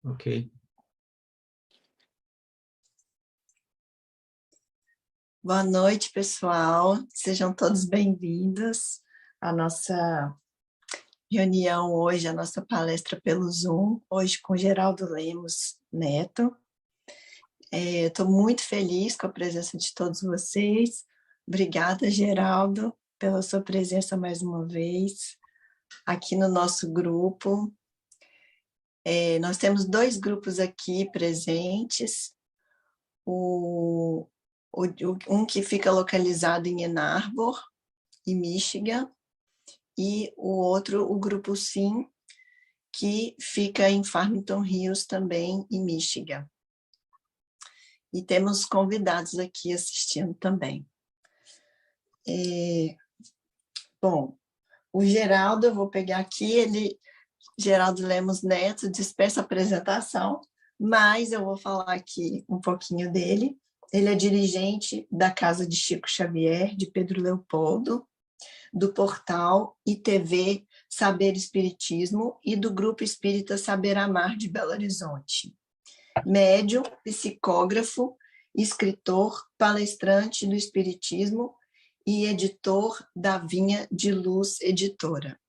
Ok. Boa noite, pessoal. Sejam todos bem-vindos à nossa reunião hoje, a nossa palestra pelo Zoom, hoje com Geraldo Lemos Neto. Estou muito feliz com a presença de todos vocês. Obrigada, Geraldo, pela sua presença mais uma vez aqui no nosso grupo. Nós temos 2 grupos aqui presentes. Um que fica localizado em Ann Arbor, em Michigan, e o outro, o Grupo Sim, que fica em Farmington Hills, também em Michigan. E temos convidados aqui assistindo também. Bom, o Geraldo, eu vou pegar aqui, Geraldo Lemos Neto, dispensa a apresentação, mas eu vou falar aqui um pouquinho dele. Ele é dirigente da Casa de Chico Xavier, de Pedro Leopoldo, do portal e TV Saber Espiritismo e do Grupo Espírita Saber Amar de Belo Horizonte. Médium, psicógrafo, escritor, palestrante do Espiritismo e editor da Vinha de Luz Editora.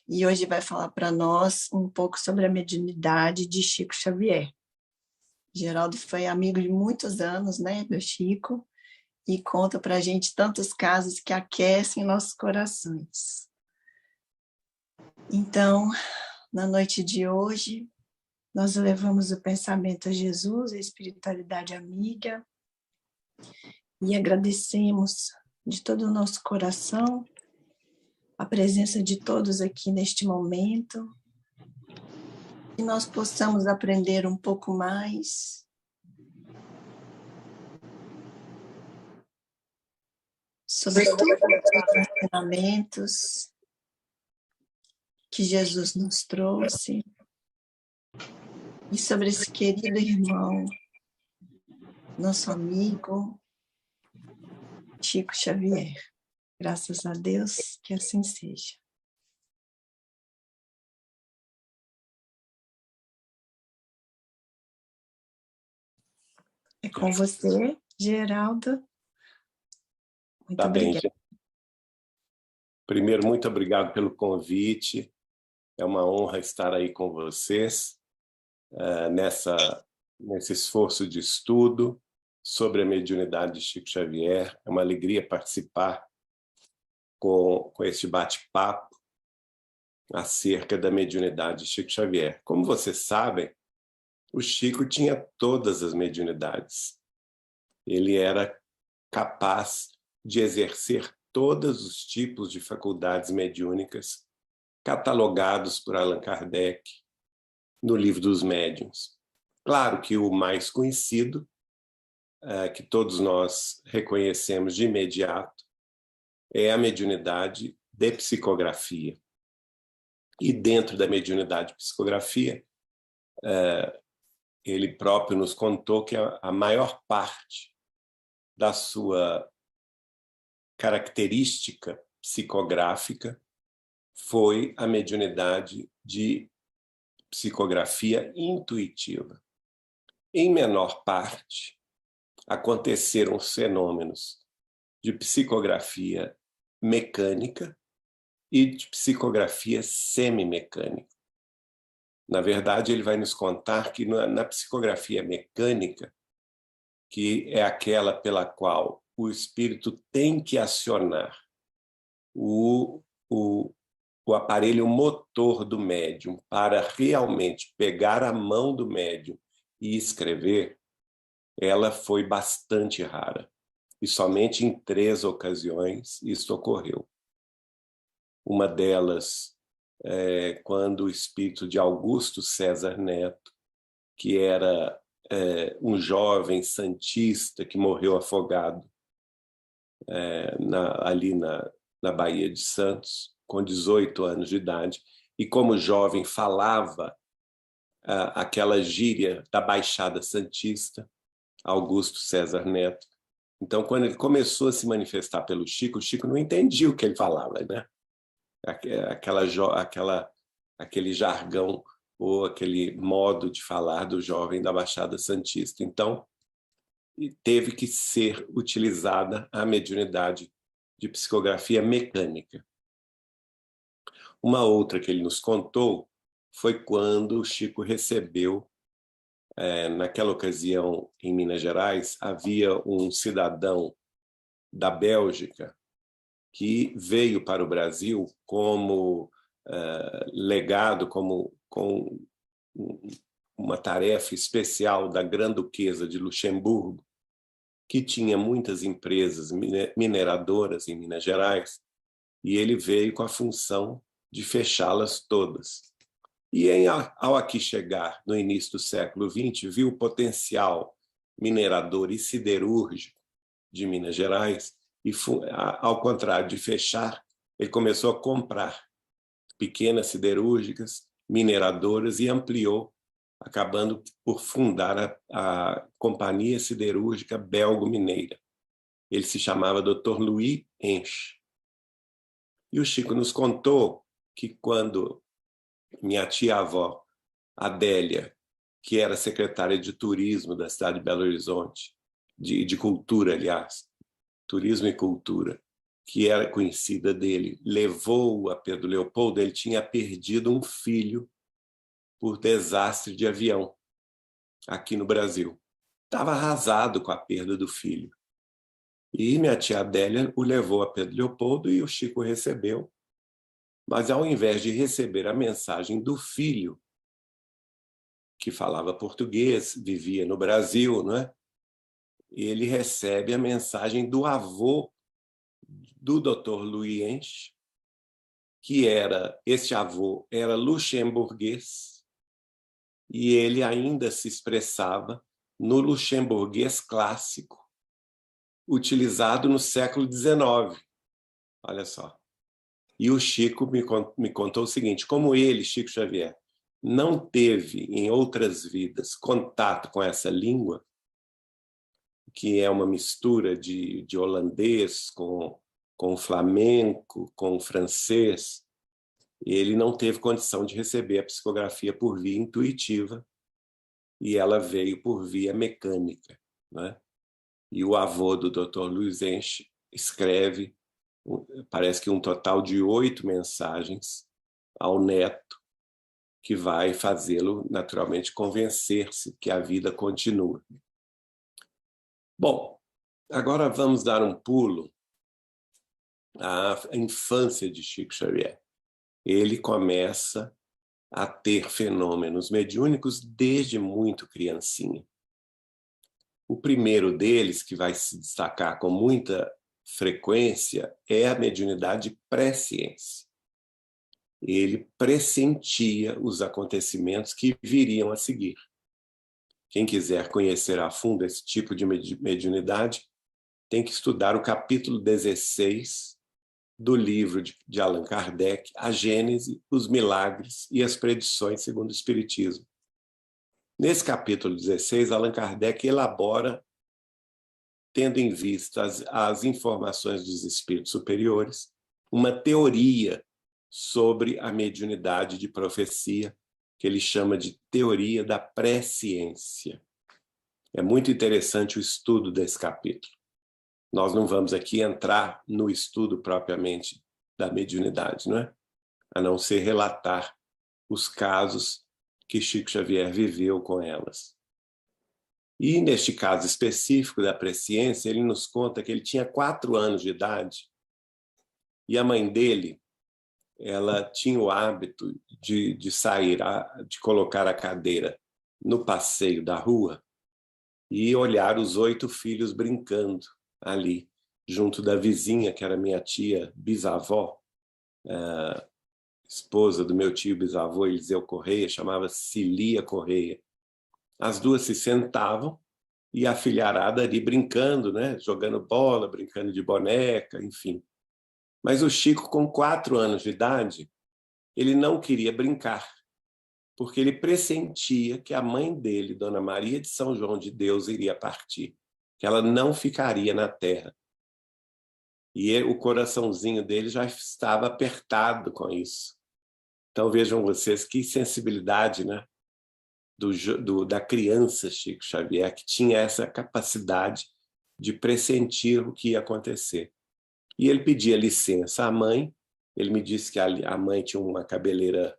E hoje vai falar para nós um pouco sobre a mediunidade de Chico Xavier. Geraldo foi amigo de muitos anos, né, do Chico, e conta para a gente tantos casos que aquecem nossos corações. Então, na noite de hoje, nós levamos o pensamento a Jesus, a espiritualidade amiga, e agradecemos de todo o nosso coração a presença de todos aqui neste momento, que nós possamos aprender um pouco mais sobre todos os ensinamentos que Jesus nos trouxe e sobre esse querido irmão, nosso amigo, Chico Xavier. Graças a Deus que assim seja. É com você, Geraldo. Muito obrigada. Bem, primeiro, muito obrigado pelo convite. É uma honra estar aí com vocês nesse esforço de estudo sobre a mediunidade de Chico Xavier. É uma alegria participar com este bate-papo acerca da mediunidade de Chico Xavier. Como vocês sabem, o Chico tinha todas as mediunidades. Ele era capaz de exercer todos os tipos de faculdades mediúnicas catalogados por Allan Kardec no Livro dos Médiuns. Claro que o mais conhecido, que todos nós reconhecemos de imediato, é a mediunidade de psicografia. E dentro da mediunidade de psicografia, ele próprio nos contou que a maior parte da sua característica psicográfica foi a mediunidade de psicografia intuitiva. Em menor parte, aconteceram os fenômenos de psicografia mecânica e de psicografia semimecânica. Na verdade, ele vai nos contar que na psicografia mecânica, que é aquela pela qual o espírito tem que acionar o aparelho motor do médium para realmente pegar a mão do médium e escrever, ela foi bastante rara. E somente em 3 ocasiões isso ocorreu. Uma delas quando o espírito de Augusto César Neto, que era um jovem santista que morreu afogado ali na Baía de Santos, com 18 anos de idade, e como jovem falava aquela gíria da Baixada Santista, Augusto César Neto. Então, quando ele começou a se manifestar pelo Chico, o Chico não entendia o que ele falava, né? aquele jargão ou aquele modo de falar do jovem da Baixada Santista. Então, teve que ser utilizada a mediunidade de psicografia mecânica. Uma outra que ele nos contou foi quando o Chico recebeu, naquela ocasião em Minas Gerais, havia um cidadão da Bélgica que veio para o Brasil como legado, com uma tarefa especial da Grã-Duquesa de Luxemburgo, que tinha muitas empresas mineradoras em Minas Gerais, e ele veio com a função de fechá-las todas. E ao aqui chegar no início do século XX, viu o potencial minerador e siderúrgico de Minas Gerais, e ao contrário de fechar, ele começou a comprar pequenas siderúrgicas, mineradoras, e ampliou, acabando por fundar a Companhia Siderúrgica Belgo-Mineira. Ele se chamava Dr. Louis Hensch. E o Chico nos contou que quando minha tia-avó, Adélia, que era secretária de turismo da cidade de Belo Horizonte, de cultura, aliás, turismo e cultura, que era conhecida dele, levou-o a Pedro Leopoldo, ele tinha perdido um filho por desastre de avião aqui no Brasil. Estava arrasado com a perda do filho. E minha tia Adélia o levou a Pedro Leopoldo e o Chico recebeu. Mas ao invés de receber a mensagem do filho, que falava português, vivia no Brasil, não é? Ele recebe a mensagem do avô do Dr. Louis Hensch, que esse avô era luxemburguês, e ele ainda se expressava no luxemburguês clássico, utilizado no século XIX. Olha só. E o Chico me contou o seguinte: como ele, Chico Xavier, não teve em outras vidas contato com essa língua, que é uma mistura de holandês com flamenco, com francês, ele não teve condição de receber a psicografia por via intuitiva, e ela veio por via mecânica, né? E o avô do Dr. Louis Hensch escreve, parece que um total de 8 mensagens ao neto, que vai fazê-lo, naturalmente, convencer-se que a vida continua. Bom, agora vamos dar um pulo à infância de Chico Xavier. Ele começa a ter fenômenos mediúnicos desde muito criancinha. O primeiro deles, que vai se destacar com muita frequência, é a mediunidade pré-ciência. Ele pressentia os acontecimentos que viriam a seguir. Quem quiser conhecer a fundo esse tipo de mediunidade, tem que estudar o capítulo 16 do livro de Allan Kardec, A Gênese, os Milagres e as Predições segundo o Espiritismo. Nesse capítulo 16, Allan Kardec elabora, tendo em vista as informações dos espíritos superiores, uma teoria sobre a mediunidade de profecia, que ele chama de teoria da presciência. É muito interessante o estudo desse capítulo. Nós não vamos aqui entrar no estudo propriamente da mediunidade, não é? A não ser relatar os casos que Chico Xavier viveu com elas. E neste caso específico da presciência, ele nos conta que ele tinha 4 anos de idade e a mãe dele, ela tinha o hábito de sair, de colocar a cadeira no passeio da rua e olhar os 8 filhos brincando ali, junto da vizinha, que era minha tia bisavó, esposa do meu tio bisavô Eliseu Correia, chamava Cilia Correia. As duas se sentavam e a filharada ali brincando, né? Jogando bola, brincando de boneca, enfim. Mas o Chico, com 4 anos de idade, ele não queria brincar, porque ele pressentia que a mãe dele, Dona Maria de São João de Deus, iria partir, que ela não ficaria na terra. E o coraçãozinho dele já estava apertado com isso. Então vejam vocês que sensibilidade, né? Da criança Chico Xavier, que tinha essa capacidade de pressentir o que ia acontecer. E ele pedia licença à mãe. Ele me disse que a mãe tinha uma cabeleira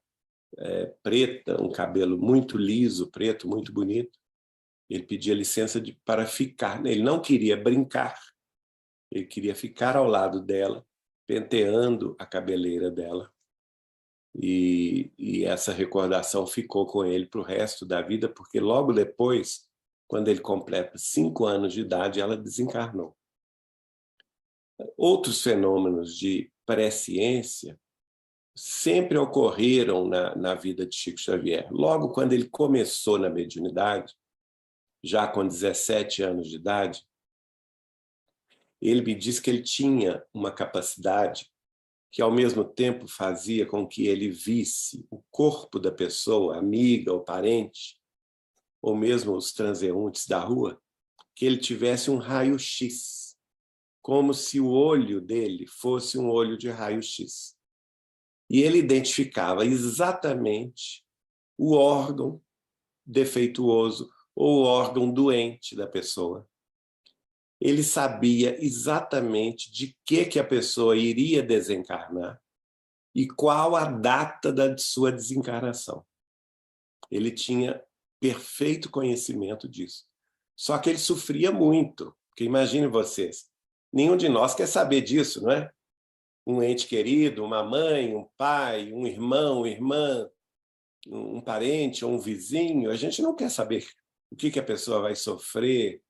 preta, um cabelo muito liso, preto, muito bonito. Ele pedia licença para ficar. Ele não queria brincar, ele queria ficar ao lado dela, penteando a cabeleira dela. E essa recordação ficou com ele para o resto da vida, porque logo depois, quando ele completa 5 anos de idade, ela desencarnou. Outros fenômenos de presciência sempre ocorreram na vida de Chico Xavier. Logo quando ele começou na mediunidade, já com 17 anos de idade, ele me disse que ele tinha uma capacidade que, ao mesmo tempo, fazia com que ele visse o corpo da pessoa, amiga ou parente, ou mesmo os transeuntes da rua, que ele tivesse um raio-x, como se o olho dele fosse um olho de raio-x. E ele identificava exatamente o órgão defeituoso ou o órgão doente da pessoa. Ele sabia exatamente de que a pessoa iria desencarnar e qual a data da sua desencarnação. Ele tinha perfeito conhecimento disso. Só que ele sofria muito, porque imaginem vocês, nenhum de nós quer saber disso, não é? Um ente querido, uma mãe, um pai, um irmão, uma irmã, um parente ou um vizinho, a gente não quer saber o que a pessoa vai sofrer,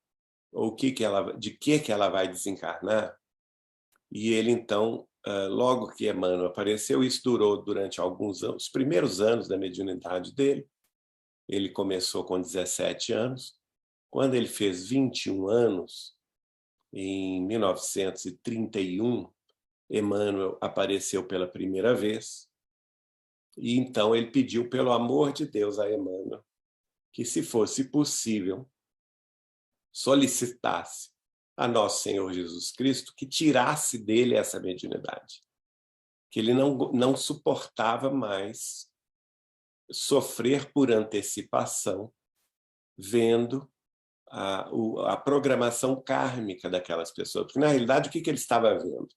ou de que ela vai desencarnar. E ele, então, logo que Emmanuel apareceu, isso durou durante alguns anos, os primeiros anos da mediunidade dele. Ele começou com 17 anos. Quando ele fez 21 anos, em 1931, Emmanuel apareceu pela primeira vez. E então ele pediu, pelo amor de Deus, a Emmanuel, que, se fosse possível, solicitasse a nosso Senhor Jesus Cristo que tirasse dele essa mediunidade, que ele não suportava mais sofrer por antecipação, vendo a programação kármica daquelas pessoas. Porque, na realidade, o que ele estava vendo?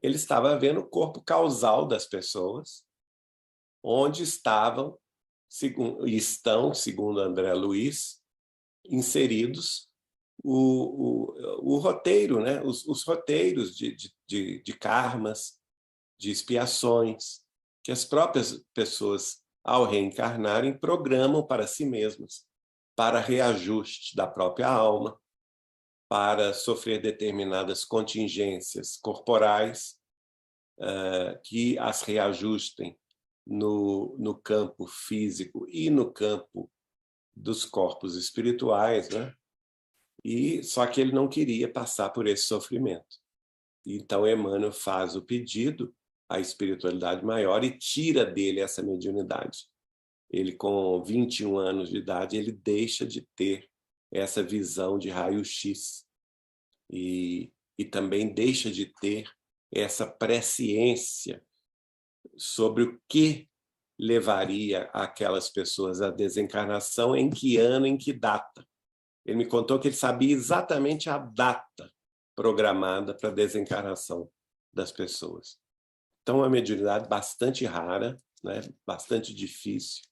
Ele estava vendo o corpo causal das pessoas, onde estão, segundo André Luiz, inseridos o roteiro, né? os roteiros de karmas, de expiações, que as próprias pessoas, ao reencarnarem, programam para si mesmas, para reajuste da própria alma, para sofrer determinadas contingências corporais que as reajustem no campo físico e no campo dos corpos espirituais, né? Só que ele não queria passar por esse sofrimento. Então Emmanuel faz o pedido à espiritualidade maior e tira dele essa mediunidade. Ele, com 21 anos de idade, ele deixa de ter essa visão de raio-x e também deixa de ter essa presciência sobre o que levaria aquelas pessoas à desencarnação, em que ano, em que data. Ele me contou que ele sabia exatamente a data programada para a desencarnação das pessoas. Então, é uma mediunidade bastante rara, né? Bastante difícil.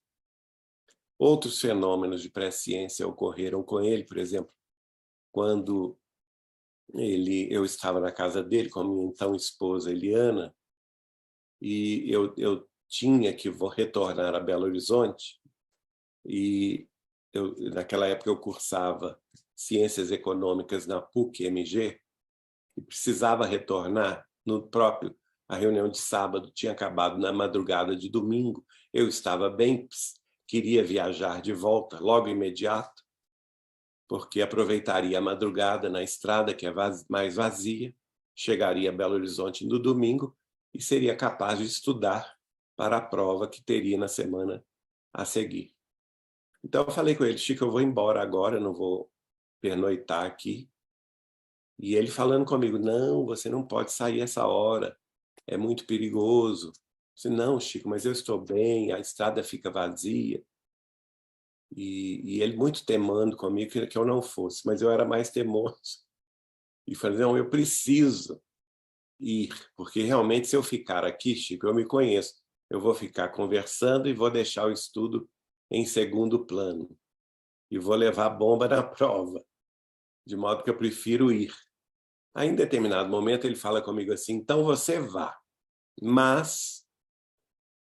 Outros fenômenos de presciência ocorreram com ele, por exemplo, quando eu estava na casa dele com a minha então esposa Eliana, e eu tinha que retornar a Belo Horizonte, e naquela época eu cursava Ciências Econômicas na PUC-MG, e precisava retornar a reunião de sábado tinha acabado na madrugada de domingo, eu estava bem, queria viajar de volta logo imediato, porque aproveitaria a madrugada na estrada, que é mais vazia, chegaria a Belo Horizonte no domingo e seria capaz de estudar para a prova que teria na semana a seguir. Então eu falei com ele: Chico, eu vou embora agora, não vou pernoitar aqui. E ele falando comigo, não, você não pode sair essa hora, é muito perigoso. Eu disse, não, Chico, mas eu estou bem, a estrada fica vazia. E ele muito temando comigo que eu não fosse, mas eu era mais teimoso. E falei, não, eu preciso ir, porque realmente se eu ficar aqui, Chico, eu me conheço, eu vou ficar conversando e vou deixar o estudo em segundo plano. E vou levar bomba na prova, de modo que eu prefiro ir. Aí, em determinado momento, ele fala comigo assim, então você vá, mas,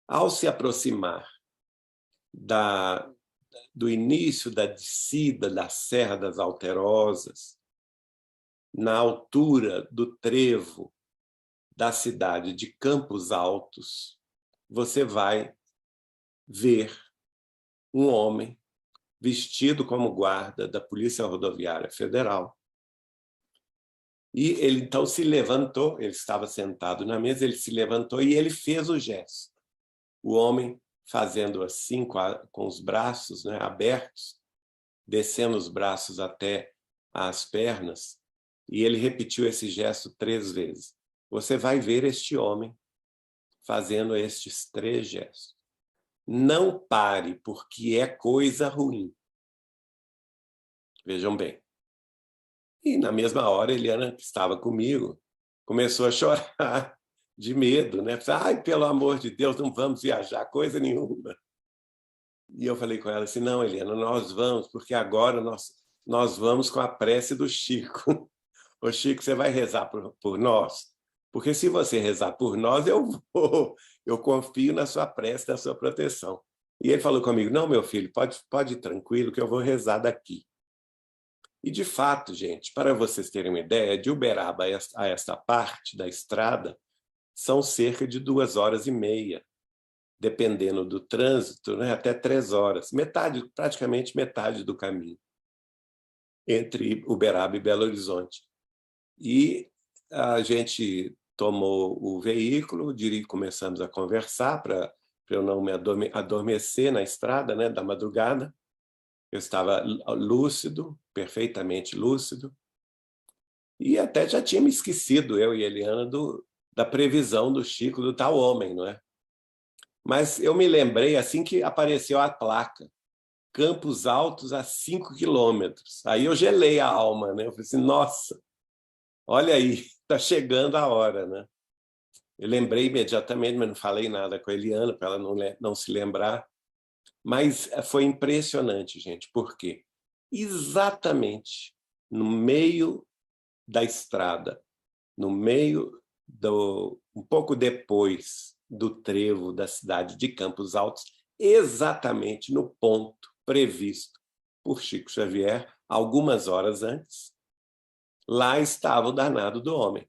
ao se aproximar do início da descida da Serra das Alterosas, na altura do trevo da cidade de Campos Altos, você vai ver um homem vestido como guarda da Polícia Rodoviária Federal. E ele então se levantou, ele estava sentado na mesa, ele se levantou e ele fez o gesto. O homem fazendo assim com os braços, né, abertos, descendo os braços até as pernas, e ele repetiu esse gesto 3 vezes. Você vai ver este homem fazendo estes 3 gestos. Não pare, porque é coisa ruim. Vejam bem. E, na mesma hora, Eliana, que estava comigo, começou a chorar de medo, né? Ai, pelo amor de Deus, não vamos viajar, coisa nenhuma. E eu falei com ela assim, não, Eliana, nós vamos, porque agora nós vamos com a prece do Chico. Ô, Chico, você vai rezar por nós? Porque se você rezar por nós, eu vou. Eu confio na sua prece, na sua proteção. E ele falou comigo, não, meu filho, pode ir tranquilo que eu vou rezar daqui. E, de fato, gente, para vocês terem uma ideia, de Uberaba a esta parte da estrada, são cerca de 2h30, dependendo do trânsito, né, até 3 horas, praticamente metade do caminho, entre Uberaba e Belo Horizonte. E a gente tomou o veículo, começamos a conversar para eu não me adormecer na estrada, né, da madrugada. Eu estava lúcido, perfeitamente lúcido, e até já tinha me esquecido, eu e Eliana, da previsão do Chico, do tal homem, não é? Mas eu me lembrei assim que apareceu a placa, Campos Altos a 5 quilômetros. Aí eu gelei a alma, né? Eu falei assim, nossa, olha aí, está chegando a hora, né? Eu lembrei imediatamente, mas não falei nada com a Eliana, para ela não se lembrar. Mas foi impressionante, gente. Por quê? Exatamente no meio da estrada, no meio um pouco depois do trevo da cidade de Campos Altos, exatamente no ponto previsto por Chico Xavier, algumas horas antes, lá estava o danado do homem.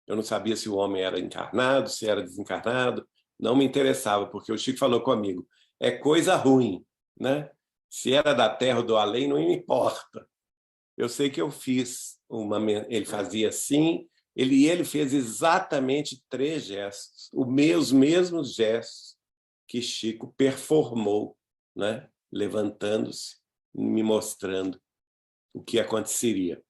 Eu não sabia se o homem era encarnado, se era desencarnado, não me interessava, porque o Chico falou comigo, é coisa ruim, né? Se era da terra ou do além, não me importa. Eu sei que eu fiz ele fazia assim, ele fez exatamente 3 gestos, os mesmos gestos que Chico performou, né? Levantando-se, me mostrando o que aconteceria.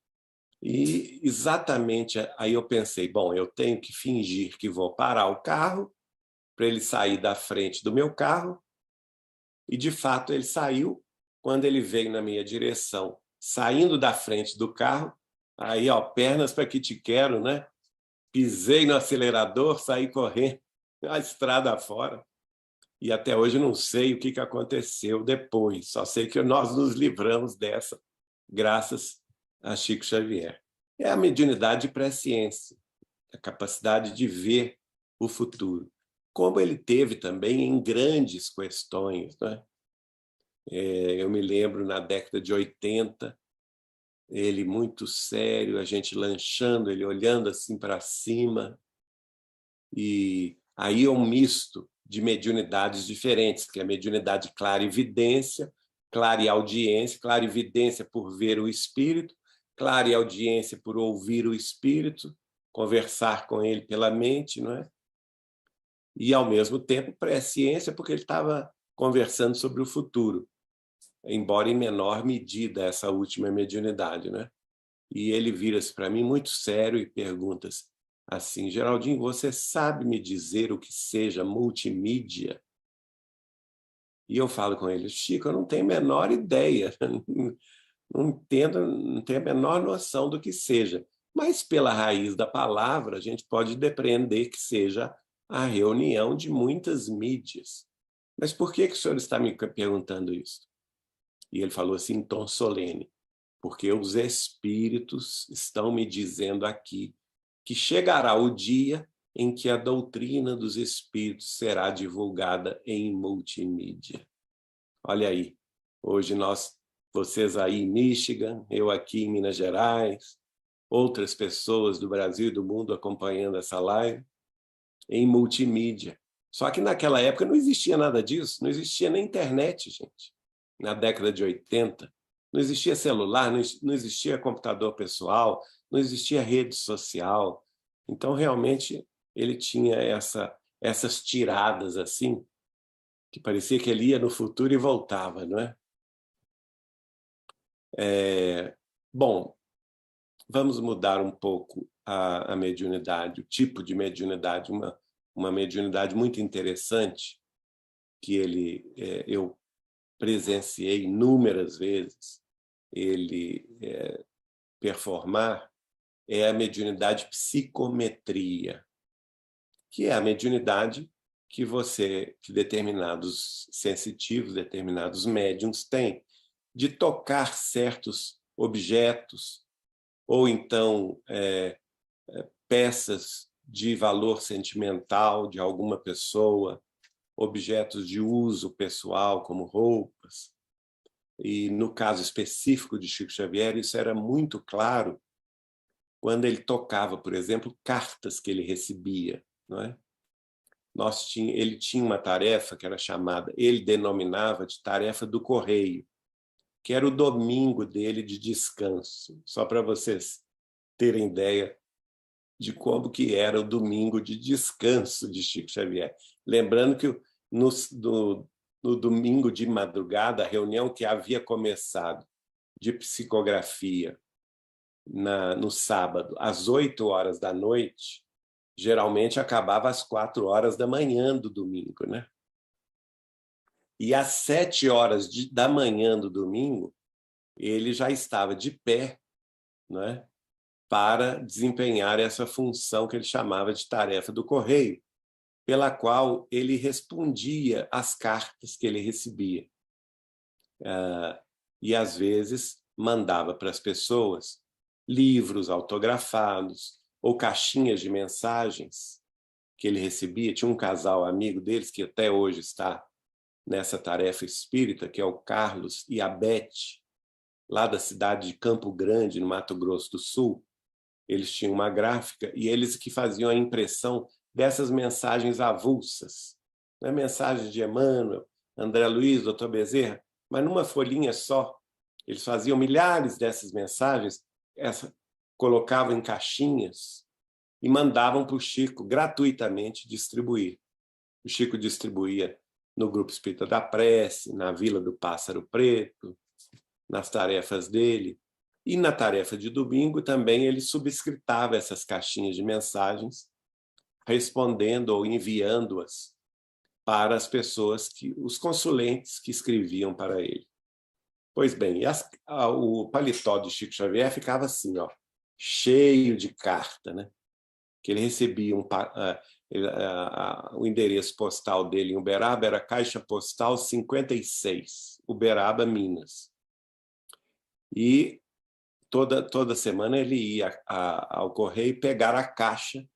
E exatamente aí eu pensei, bom, eu tenho que fingir que vou parar o carro para ele sair da frente do meu carro, e de fato ele saiu. Quando ele veio na minha direção, saindo da frente do carro, aí, ó, pernas para que te quero, né? Pisei no acelerador, saí correndo a estrada fora. E até hoje não sei o que aconteceu depois, só sei que nós nos livramos dessa, graças a Chico Xavier. É a mediunidade de presciência, a capacidade de ver o futuro. Como ele teve também em grandes questões, né? Eu me lembro, na década de 80, ele muito sério, a gente lanchando, ele olhando assim para cima. E aí é um misto de mediunidades diferentes, que é a mediunidade clarividência, clareaudiência, clarividência por ver o espírito, clareaudiência por ouvir o espírito, conversar com ele pela mente, não é? E, ao mesmo tempo, presciência, porque ele estava conversando sobre o futuro, embora em menor medida essa última mediunidade, né? E ele vira-se para mim muito sério e pergunta assim: Geraldinho, você sabe me dizer o que seja multimídia? E eu falo com ele: Chico, eu não tenho a menor ideia, não entendo, não tenho a menor noção do que seja. Mas pela raiz da palavra, a gente pode depreender que seja a reunião de muitas mídias. Mas por que o senhor está me perguntando isso? E ele falou assim, em tom solene: porque os espíritos estão me dizendo aqui que chegará o dia em que a doutrina dos espíritos será divulgada em multimídia. Olha aí, hoje vocês aí em Michigan, eu aqui em Minas Gerais, outras pessoas do Brasil e do mundo acompanhando essa live, em multimídia. Só que naquela época não existia nada disso, não existia nem internet, gente. Na década de 80, não existia celular, não existia computador pessoal, não existia rede social. Então, realmente, ele tinha essas tiradas assim, que parecia que ele ia no futuro e voltava, não é? Bom, vamos mudar um pouco a mediunidade, o tipo de mediunidade, uma mediunidade muito interessante que eu presenciei inúmeras vezes ele performar, é a mediunidade psicometria, que é a mediunidade que determinados sensitivos, determinados médiums têm, de tocar certos objetos, ou então peças de valor sentimental de alguma pessoa, objetos de uso pessoal, como roupas. E no caso específico de Chico Xavier, isso era muito claro quando ele tocava, por exemplo, cartas que ele recebia, não é? Ele tinha uma tarefa que era chamada, ele denominava de tarefa do correio, que era o domingo dele de descanso, só para vocês terem ideia de como que era o domingo de descanso de Chico Xavier. Lembrando que no domingo de madrugada, a reunião que havia começado de psicografia no sábado, às 8 horas da noite, geralmente acabava às 4 horas da manhã do domingo, né? E às 7 horas da manhã do domingo, ele já estava de pé, né, para desempenhar essa função que ele chamava de tarefa do correio, pela qual ele respondia às cartas que ele recebia. E, às vezes, mandava para as pessoas livros autografados ou caixinhas de mensagens que ele recebia. Tinha um casal amigo deles que até hoje está nessa tarefa espírita, que é o Carlos e a Beth, lá da cidade de Campo Grande, no Mato Grosso do Sul. Eles tinham uma gráfica e eles que faziam a impressão dessas mensagens avulsas, né? Mensagens de Emmanuel, André Luiz, Dr. Bezerra, mas numa folhinha só. Eles faziam milhares dessas mensagens, colocavam em caixinhas e mandavam para o Chico gratuitamente distribuir. O Chico distribuía no Grupo Espírita da Prece, na Vila do Pássaro Preto, nas tarefas dele. E na tarefa de domingo também ele subscritava essas caixinhas de mensagens, respondendo ou enviando-as para as pessoas, os consulentes que escreviam para ele. Pois bem, o paletó de Chico Xavier ficava assim, ó, cheio de carta, né? Que ele recebia o endereço postal dele em Uberaba era Caixa Postal 56, Uberaba, Minas. E toda semana ele ia ao correio pegar a caixa.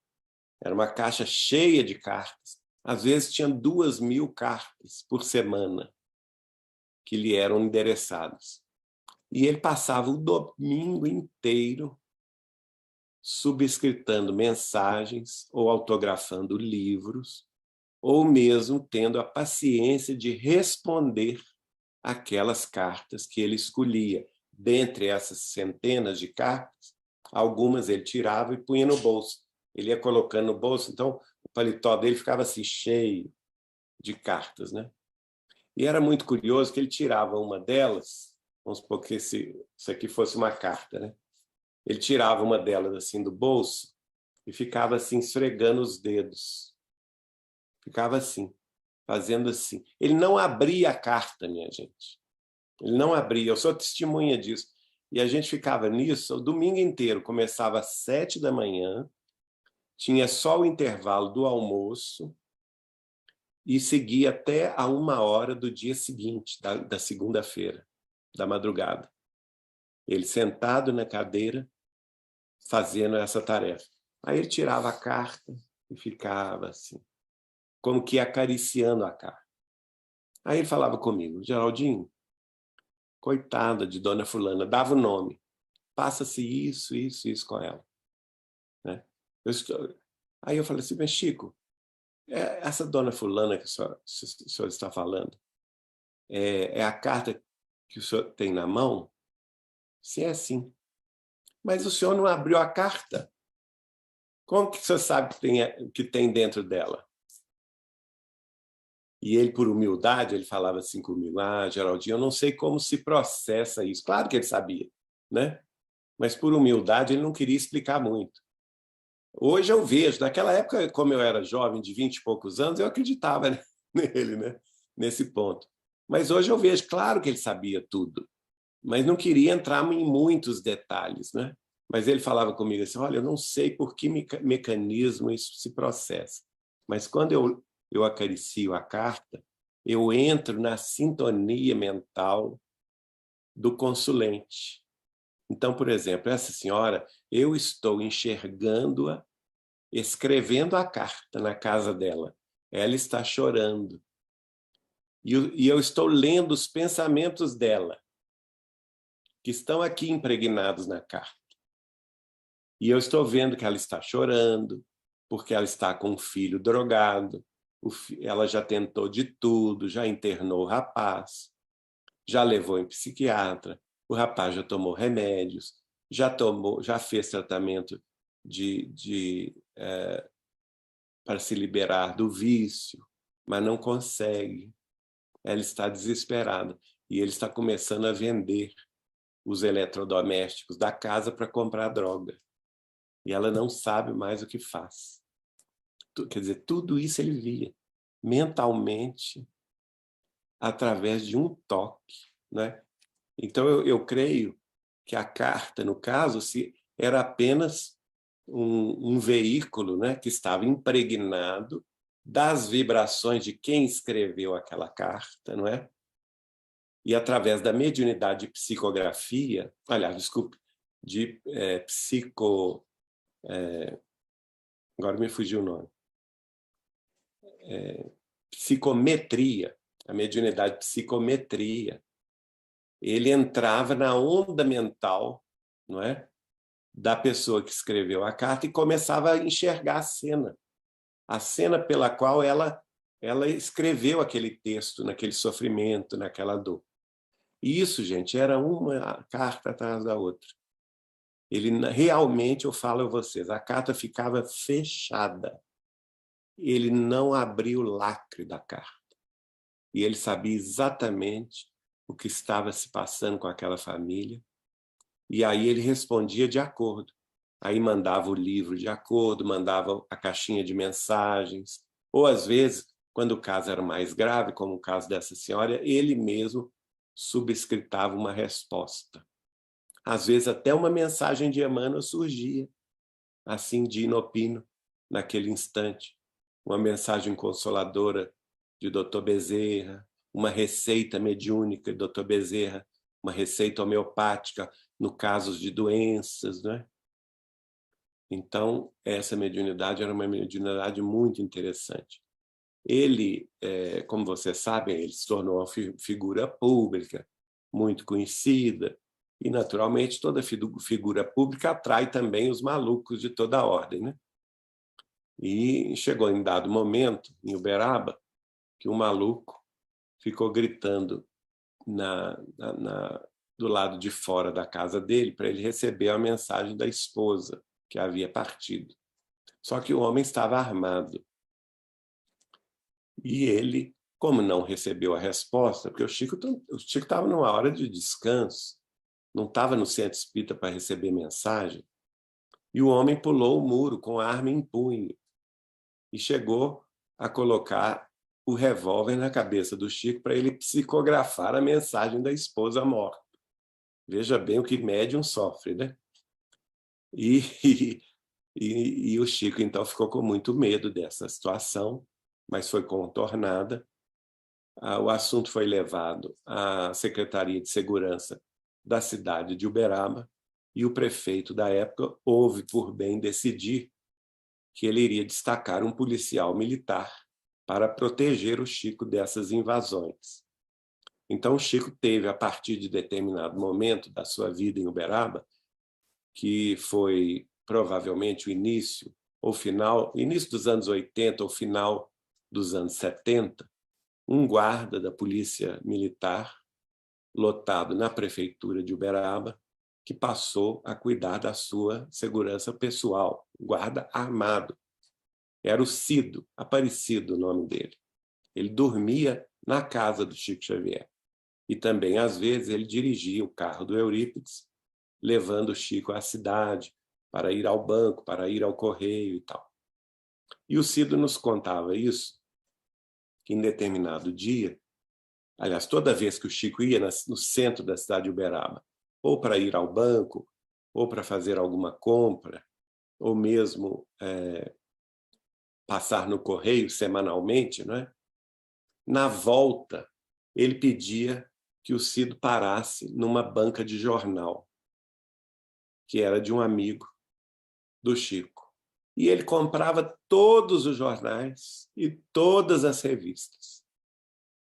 Era uma caixa cheia de cartas. Às vezes tinha 2.000 cartas por semana que lhe eram endereçadas. E ele passava o domingo inteiro subscritando mensagens ou autografando livros, ou mesmo tendo a paciência de responder aquelas cartas que ele escolhia. Dentre essas centenas de cartas, algumas ele tirava e punha no bolso. Ele ia colocando no bolso, então o paletó dele ficava assim, cheio de cartas, né? E era muito curioso que ele tirava uma delas, vamos supor que isso aqui fosse uma carta, né? Ele tirava uma delas assim do bolso e ficava assim esfregando os dedos. Ficava assim, fazendo assim. Ele não abria a carta, minha gente. Ele não abria, eu sou testemunha disso. E a gente ficava nisso o domingo inteiro. Começava às 7 da manhã, tinha só o intervalo do almoço e seguia até a 1h do dia seguinte, da segunda-feira, da madrugada. Ele sentado na cadeira, fazendo essa tarefa. Aí ele tirava a carta e ficava assim, como que acariciando a carta. Aí ele falava comigo, Geraldinho, coitada de dona fulana, dava o nome, passa-se isso, isso, isso com ela. Né? Aí eu falei assim, mas Chico, essa dona fulana que o senhor está falando, é a carta que o senhor tem na mão? Sim, é assim. Mas o senhor não abriu a carta. Como que o senhor sabe que tem dentro dela? E ele, por humildade, ele falava assim comigo, Geraldinho, eu não sei como se processa isso. Claro que ele sabia, né? Mas por humildade ele não queria explicar muito. Hoje eu vejo, naquela época, como eu era jovem, de 20 e poucos anos, eu acreditava nele, né? Nesse ponto. Mas hoje eu vejo, claro que ele sabia tudo, mas não queria entrar em muitos detalhes, né? Mas ele falava comigo assim, olha, eu não sei por que mecanismo isso se processa, mas quando eu acaricio a carta, eu entro na sintonia mental do consulente. Então, por exemplo, essa senhora, eu estou enxergando-a escrevendo a carta na casa dela. Ela está chorando. E eu estou lendo os pensamentos dela, que estão aqui impregnados na carta. E eu estou vendo que ela está chorando, porque ela está com um filho drogado, ela já tentou de tudo, já internou o rapaz, já levou em psiquiatra, o rapaz já tomou remédios, já fez tratamento para se liberar do vício, mas não consegue. Ela está desesperada. E ele está começando a vender os eletrodomésticos da casa para comprar droga. E ela não sabe mais o que faz. Quer dizer, tudo isso ele via mentalmente através de um toque, né? Então eu creio que a carta, no caso, era apenas um veículo, né, que estava impregnado das vibrações de quem escreveu aquela carta, não é? E através da mediunidade de psicografia, aliás, desculpe, de agora me fugiu o nome, psicometria, a mediunidade de psicometria, ele entrava na onda mental, não é? Da pessoa que escreveu a carta e começava a enxergar a cena pela qual ela escreveu aquele texto, naquele sofrimento, naquela dor. E isso, gente, era uma carta atrás da outra. Ele realmente, eu falo a vocês, a carta ficava fechada. Ele não abriu o lacre da carta. E ele sabia exatamente o que estava se passando com aquela família. E aí ele respondia de acordo. Aí mandava o livro de acordo, mandava a caixinha de mensagens. Ou, às vezes, quando o caso era mais grave, como o caso dessa senhora, ele mesmo subscritava uma resposta. Às vezes, até uma mensagem de Emmanuel surgia, assim, de inopino, naquele instante. Uma mensagem consoladora de Dr. Bezerra, uma receita mediúnica de Dr. Bezerra, uma receita homeopática no caso de doenças, né? Então, essa mediunidade era uma mediunidade muito interessante. Ele, como vocês sabem, ele se tornou uma figura pública, muito conhecida, e, naturalmente, toda figura pública atrai também os malucos de toda a ordem, né? E chegou em dado momento, em Uberaba, que um maluco ficou gritando do lado de fora da casa dele para ele receber a mensagem da esposa, que havia partido. Só que o homem estava armado. E ele, como não recebeu a resposta, porque o Chico estava numa hora de descanso, não estava no centro espírita para receber mensagem, e o homem pulou o muro com a arma em punho e chegou a colocar o revólver na cabeça do Chico para ele psicografar a mensagem da esposa morta. Veja bem o que médium sofre, né? E o Chico, então, ficou com muito medo dessa situação, mas foi contornada. O assunto foi levado à Secretaria de Segurança da cidade de Uberaba e o prefeito da época houve por bem decidir que ele iria destacar um policial militar para proteger o Chico dessas invasões. Então, o Chico teve, a partir de determinado momento da sua vida em Uberaba, que foi provavelmente o início ou final, início dos anos 80 ou final dos anos 70, um guarda da polícia militar, lotado na prefeitura de Uberaba, que passou a cuidar da sua segurança pessoal, guarda armado. Era o Cido, Aparecido o nome dele. Ele dormia na casa do Chico Xavier. E também, às vezes, ele dirigia o carro do Eurípides, levando o Chico à cidade, para ir ao banco, para ir ao correio e tal. E o Cido nos contava isso, que em determinado dia, aliás, toda vez que o Chico ia no centro da cidade de Uberaba, ou para ir ao banco, ou para fazer alguma compra, ou mesmo passar no correio semanalmente, não é? Na volta, ele pedia que o Cido parasse numa banca de jornal, que era de um amigo do Chico. E ele comprava todos os jornais e todas as revistas,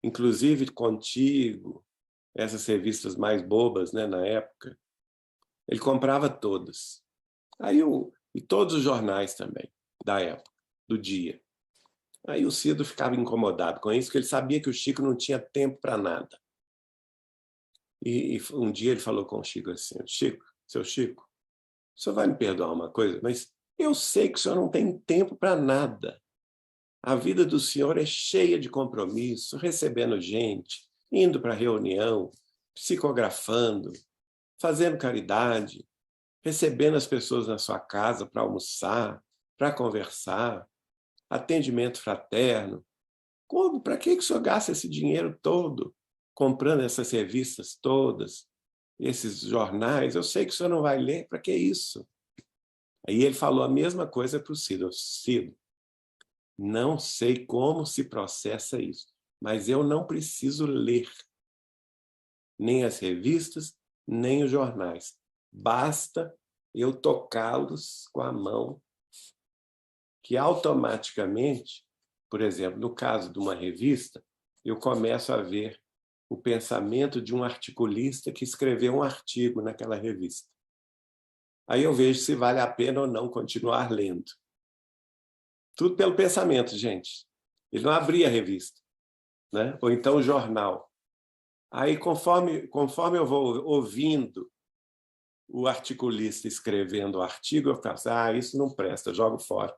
inclusive Contigo, essas revistas mais bobas, né, na época. Ele comprava todas. E todos os jornais também, da época, do dia. Aí o Cido ficava incomodado com isso, porque ele sabia que o Chico não tinha tempo para nada. E um dia ele falou com o Chico assim: Chico, seu Chico, o senhor vai me perdoar uma coisa, mas eu sei que o senhor não tem tempo para nada. A vida do senhor é cheia de compromisso, recebendo gente, indo para reunião, psicografando, fazendo caridade, recebendo as pessoas na sua casa para almoçar, para conversar, atendimento fraterno. Como? Para que o senhor gasta esse dinheiro todo comprando essas revistas todas, esses jornais? Eu sei que o senhor não vai ler, para que isso? Aí ele falou a mesma coisa para o Cido. Cido, não sei como se processa isso, mas eu não preciso ler nem as revistas, nem os jornais. Basta eu tocá-los com a mão, que automaticamente, por exemplo, no caso de uma revista, eu começo a ver o pensamento de um articulista que escreveu um artigo naquela revista. Aí eu vejo se vale a pena ou não continuar lendo. Tudo pelo pensamento, gente. Ele não abria a revista, né? Ou então o jornal. Aí, conforme eu vou ouvindo o articulista escrevendo o artigo, eu falo assim, isso não presta, jogo fora.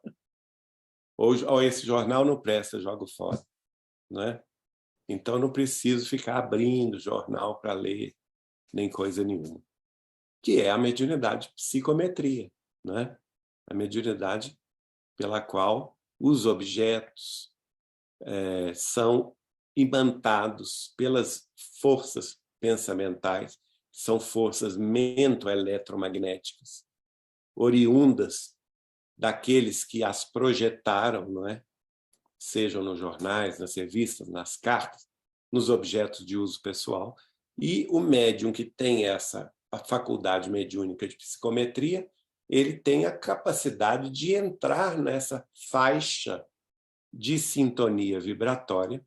Ou esse jornal não presta, jogo fora. Né? Então, não preciso ficar abrindo jornal para ler, nem coisa nenhuma. Que é a mediunidade psicometria, né? A mediunidade pela qual os objetos são imantados pelas forças pensamentais, são forças mento-eletromagnéticas, oriundas daqueles que as projetaram, não é? Sejam nos jornais, nas revistas, nas cartas, nos objetos de uso pessoal. E o médium que tem essa faculdade mediúnica de psicometria, ele tem a capacidade de entrar nessa faixa de sintonia vibratória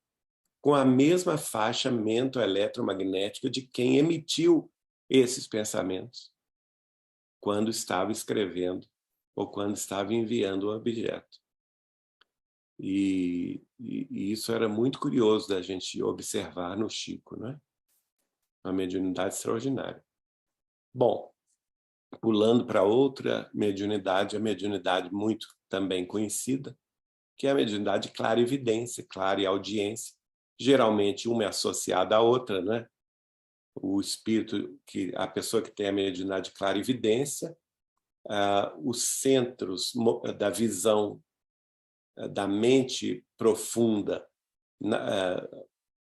com a mesma faixa mento-eletromagnética de quem emitiu esses pensamentos quando estava escrevendo ou quando estava enviando o objeto. E isso era muito curioso da gente observar no Chico, né? Uma mediunidade extraordinária. Bom, pulando para outra mediunidade, a mediunidade muito também conhecida, que é a mediunidade clarividência, clareaudiência. Geralmente uma é associada à outra, né? o espírito, a pessoa que tem a mediunidade de clarividência, os centros da visão da mente profunda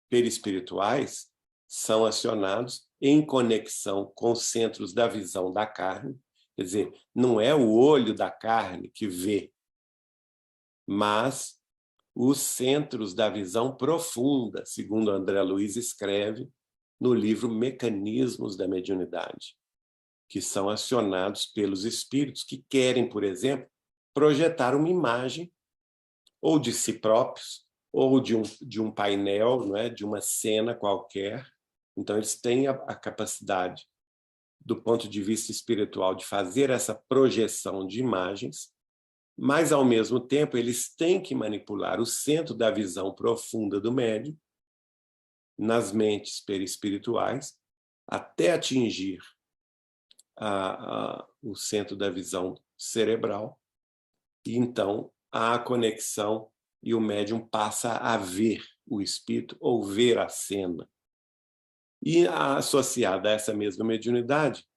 perispirituais são acionados em conexão com os centros da visão da carne. Quer dizer, não é o olho da carne que vê, mas os centros da visão profunda, segundo André Luiz escreve no livro Mecanismos da Mediunidade, que são acionados pelos espíritos que querem, por exemplo, projetar uma imagem ou de si próprios, ou de um painel, não é? De uma cena qualquer. Então, eles têm a capacidade, do ponto de vista espiritual, de fazer essa projeção de imagens, mas, ao mesmo tempo, eles têm que manipular o centro da visão profunda do médium nas mentes perispirituais até atingir o centro da visão cerebral, e então há a conexão e o médium passa a ver o espírito ou ver a cena. E associada a essa mesma mediunidade,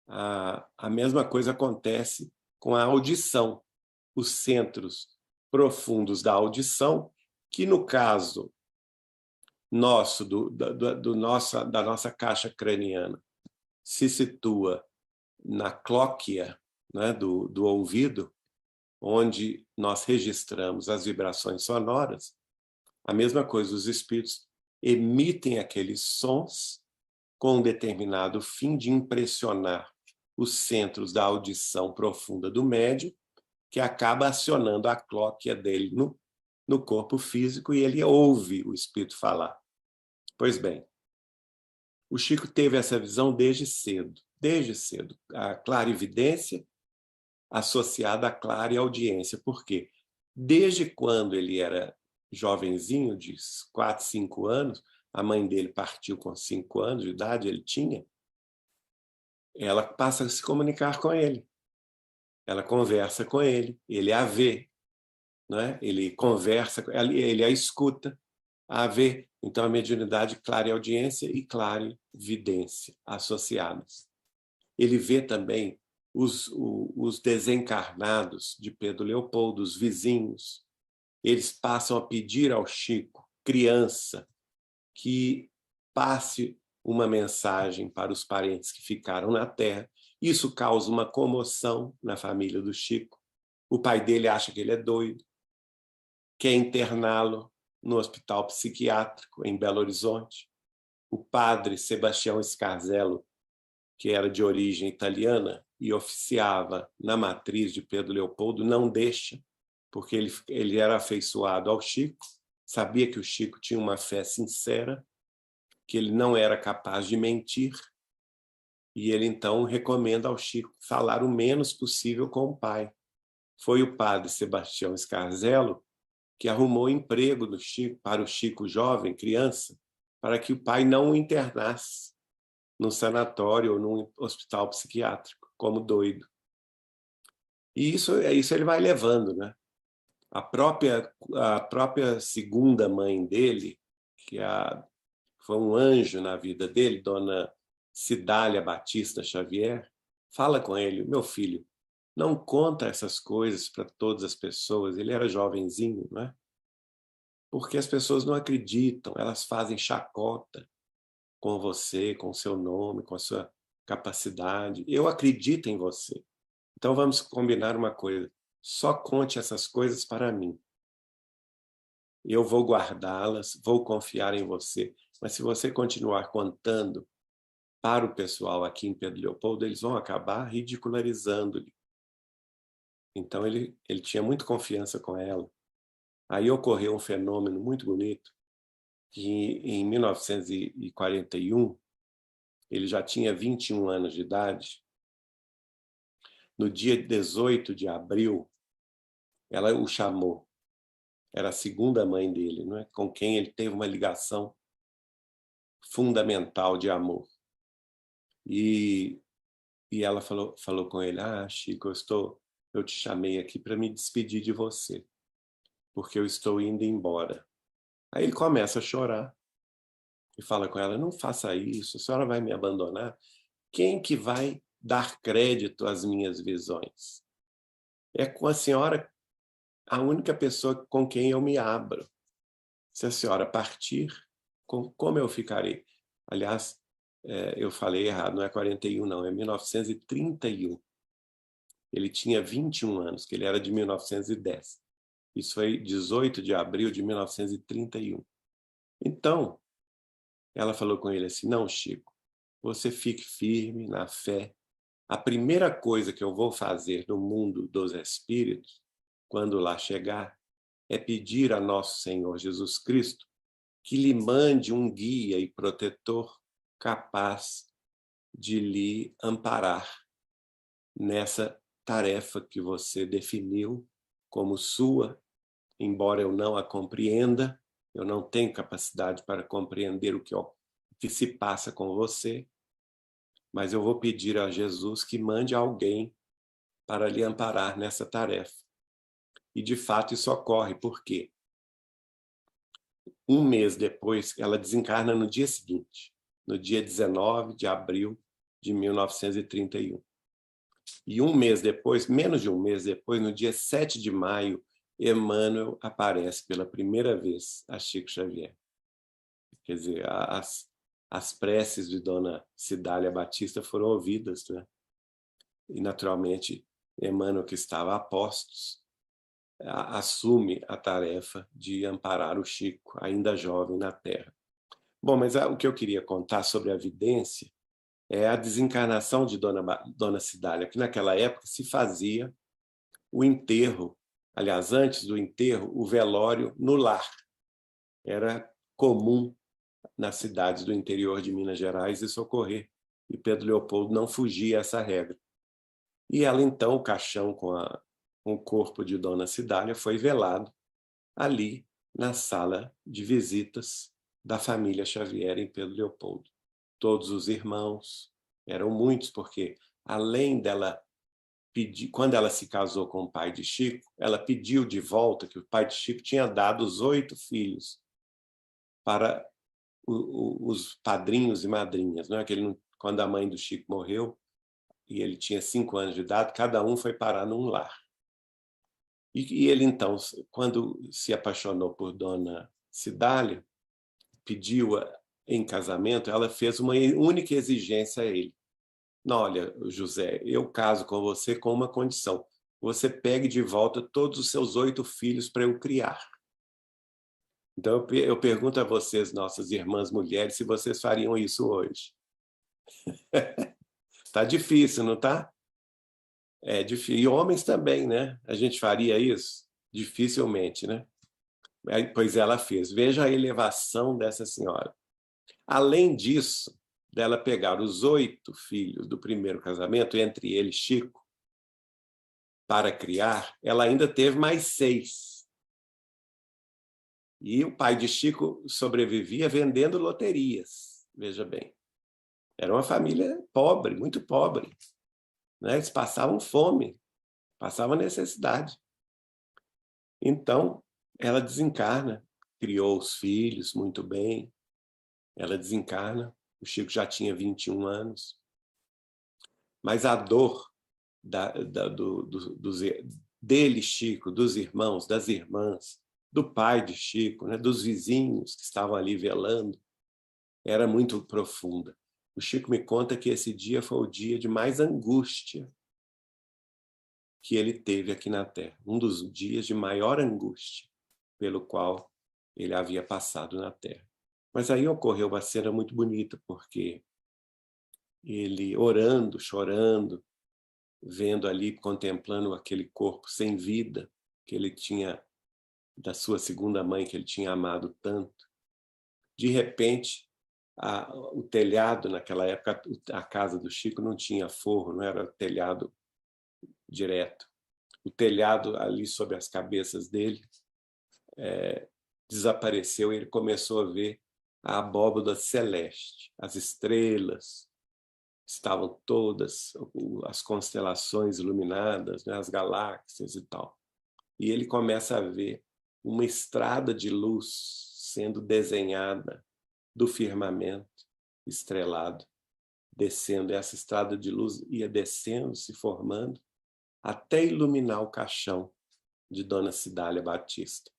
a mesma coisa acontece com a audição, os centros profundos da audição, que no caso nosso, da nossa caixa craniana, se situa na clóquia, né, do ouvido, onde nós registramos as vibrações sonoras. A mesma coisa, os espíritos emitem aqueles sons com um determinado fim de impressionar os centros da audição profunda do médium, que acaba acionando a clóquia dele no corpo físico, e ele ouve o espírito falar. Pois bem, o Chico teve essa visão desde cedo, a clarividência associada à clareaudiência. Por quê? Desde quando ele era jovenzinho, de 4, 5 anos, a mãe dele partiu com 5 anos de idade, ele tinha, ela passa a se comunicar com ele. Ela conversa com ele, ele a vê, né? Ele conversa, ele a escuta, a vê. Então, a mediunidade, clareaudiência e clarividência associadas. Ele vê também os desencarnados de Pedro Leopoldo, os vizinhos. Eles passam a pedir ao Chico, criança, que passe uma mensagem para os parentes que ficaram na Terra. Isso causa uma comoção na família do Chico. O pai dele acha que ele é doido, quer interná-lo no hospital psiquiátrico em Belo Horizonte. O padre Sebastião Scarzello, que era de origem italiana e oficiava na matriz de Pedro Leopoldo, não deixa, porque ele era afeiçoado ao Chico, sabia que o Chico tinha uma fé sincera, que ele não era capaz de mentir, e ele então recomenda ao Chico falar o menos possível com o pai. Foi o padre Sebastião Scarzello que arrumou emprego para o Chico jovem, criança, para que o pai não o internasse num sanatório ou num hospital psiquiátrico, como doido. E isso ele vai levando, né? A própria segunda mãe dele, que foi um anjo na vida dele, dona Cidália Batista Xavier, fala com ele: meu filho, não conta essas coisas para todas as pessoas. Ele era jovenzinho, né? Porque as pessoas não acreditam, elas fazem chacota com você, com o seu nome, com a sua capacidade. Eu acredito em você. Então vamos combinar uma coisa: só conte essas coisas para mim. Eu vou guardá-las, vou confiar em você. Mas se você continuar contando para o pessoal aqui em Pedro Leopoldo, eles vão acabar ridicularizando-lhe. Então ele tinha muita confiança com ela. Aí ocorreu um fenômeno muito bonito, que em 1941, ele já tinha 21 anos de idade. No dia 18 de abril, ela o chamou. Era a segunda mãe dele, não é? Com quem ele teve uma ligação fundamental de amor. E ela falou com ele: Chico, eu te chamei aqui para me despedir de você, porque eu estou indo embora. Aí ele começa a chorar. e fala com ela, não faça isso, a senhora vai me abandonar? Quem que vai dar crédito às minhas visões? É com a senhora a única pessoa com quem eu me abro. Se a senhora partir, como eu ficarei? Aliás, eu falei errado, não é 41 não, é 1931. Ele tinha 21 anos, que ele era de 1910. Isso foi 18 de abril de 1931. Então, ela falou com ele assim, não, Chico, você fique firme na fé. A primeira coisa que eu vou fazer no mundo dos espíritos, quando lá chegar, é pedir a nosso Senhor Jesus Cristo que lhe mande um guia e protetor capaz de lhe amparar nessa tarefa que você definiu como sua, embora eu não a compreenda, eu não tenho capacidade para compreender o que se passa com você, mas eu vou pedir a Jesus que mande alguém para lhe amparar nessa tarefa. E, de fato, isso ocorre. Por quê? Um mês depois, ela desencarna no dia seguinte, no dia 19 de abril de 1931. E um mês depois, menos de um mês depois, no dia 7 de maio, Emmanuel aparece pela primeira vez a Chico Xavier. Quer dizer, as preces de Dona Cidália Batista foram ouvidas, né? E, naturalmente, Emmanuel, que estava a postos, assume a tarefa de amparar o Chico, ainda jovem na Terra. Bom, mas o que eu queria contar sobre a vidência é a desencarnação de Dona Cidália, que naquela época se fazia o enterro, aliás, antes do enterro, o velório no lar. Era comum nas cidades do interior de Minas Gerais isso ocorrer, e Pedro Leopoldo não fugia a essa regra. E ela, então, o caixão com o corpo de Dona Cidália foi velado ali na sala de visitas da família Xavier em Pedro Leopoldo. Todos os irmãos, eram muitos, porque além dela pedir, quando ela se casou com o pai de Chico, ela pediu de volta que o pai de Chico tinha dado os 8 filhos para os padrinhos e madrinhas, não é? Que ele, quando a mãe do Chico morreu e ele tinha 5 anos de idade, cada um foi parar num lar. E ele, então, quando se apaixonou por Dona Cidália, pediu-a em casamento, ela fez uma única exigência a ele. Não, olha, José, eu caso com você com uma condição. Você pegue de volta todos os seus 8 filhos para eu criar. Então, eu pergunto a vocês, nossas irmãs mulheres, se vocês fariam isso hoje. Tá difícil, não tá? É difícil. E homens também, né? A gente faria isso? Dificilmente, né? Pois ela fez. Veja a elevação dessa senhora. Além disso, dela pegar os 8 filhos do primeiro casamento, entre eles Chico, para criar, ela ainda teve mais 6. E o pai de Chico sobrevivia vendendo loterias, veja bem. Era uma família pobre, muito pobre, né? Eles passavam fome, passavam necessidade. Então, ela desencarna, criou os filhos muito bem, ela desencarna, o Chico já tinha 21 anos, mas a dor dele, Chico, dos irmãos, das irmãs, do pai de Chico, né, dos vizinhos que estavam ali velando, era muito profunda. O Chico me conta que esse dia foi o dia de mais angústia que ele teve aqui na Terra, um dos dias de maior angústia pelo qual ele havia passado na Terra. Mas aí ocorreu uma cena muito bonita, porque ele orando, chorando, vendo ali, contemplando aquele corpo sem vida que ele tinha, da sua segunda mãe, que ele tinha amado tanto. De repente, o telhado, naquela época, a casa do Chico não tinha forro, não era telhado direto. O telhado ali sobre as cabeças dele desapareceu e ele começou a ver a abóbada celeste, as estrelas, estavam todas, as constelações iluminadas, né, as galáxias e tal. E ele começa a ver uma estrada de luz sendo desenhada do firmamento estrelado, descendo. Essa estrada de luz ia descendo, se formando, até iluminar o caixão de Dona Cidália Batista.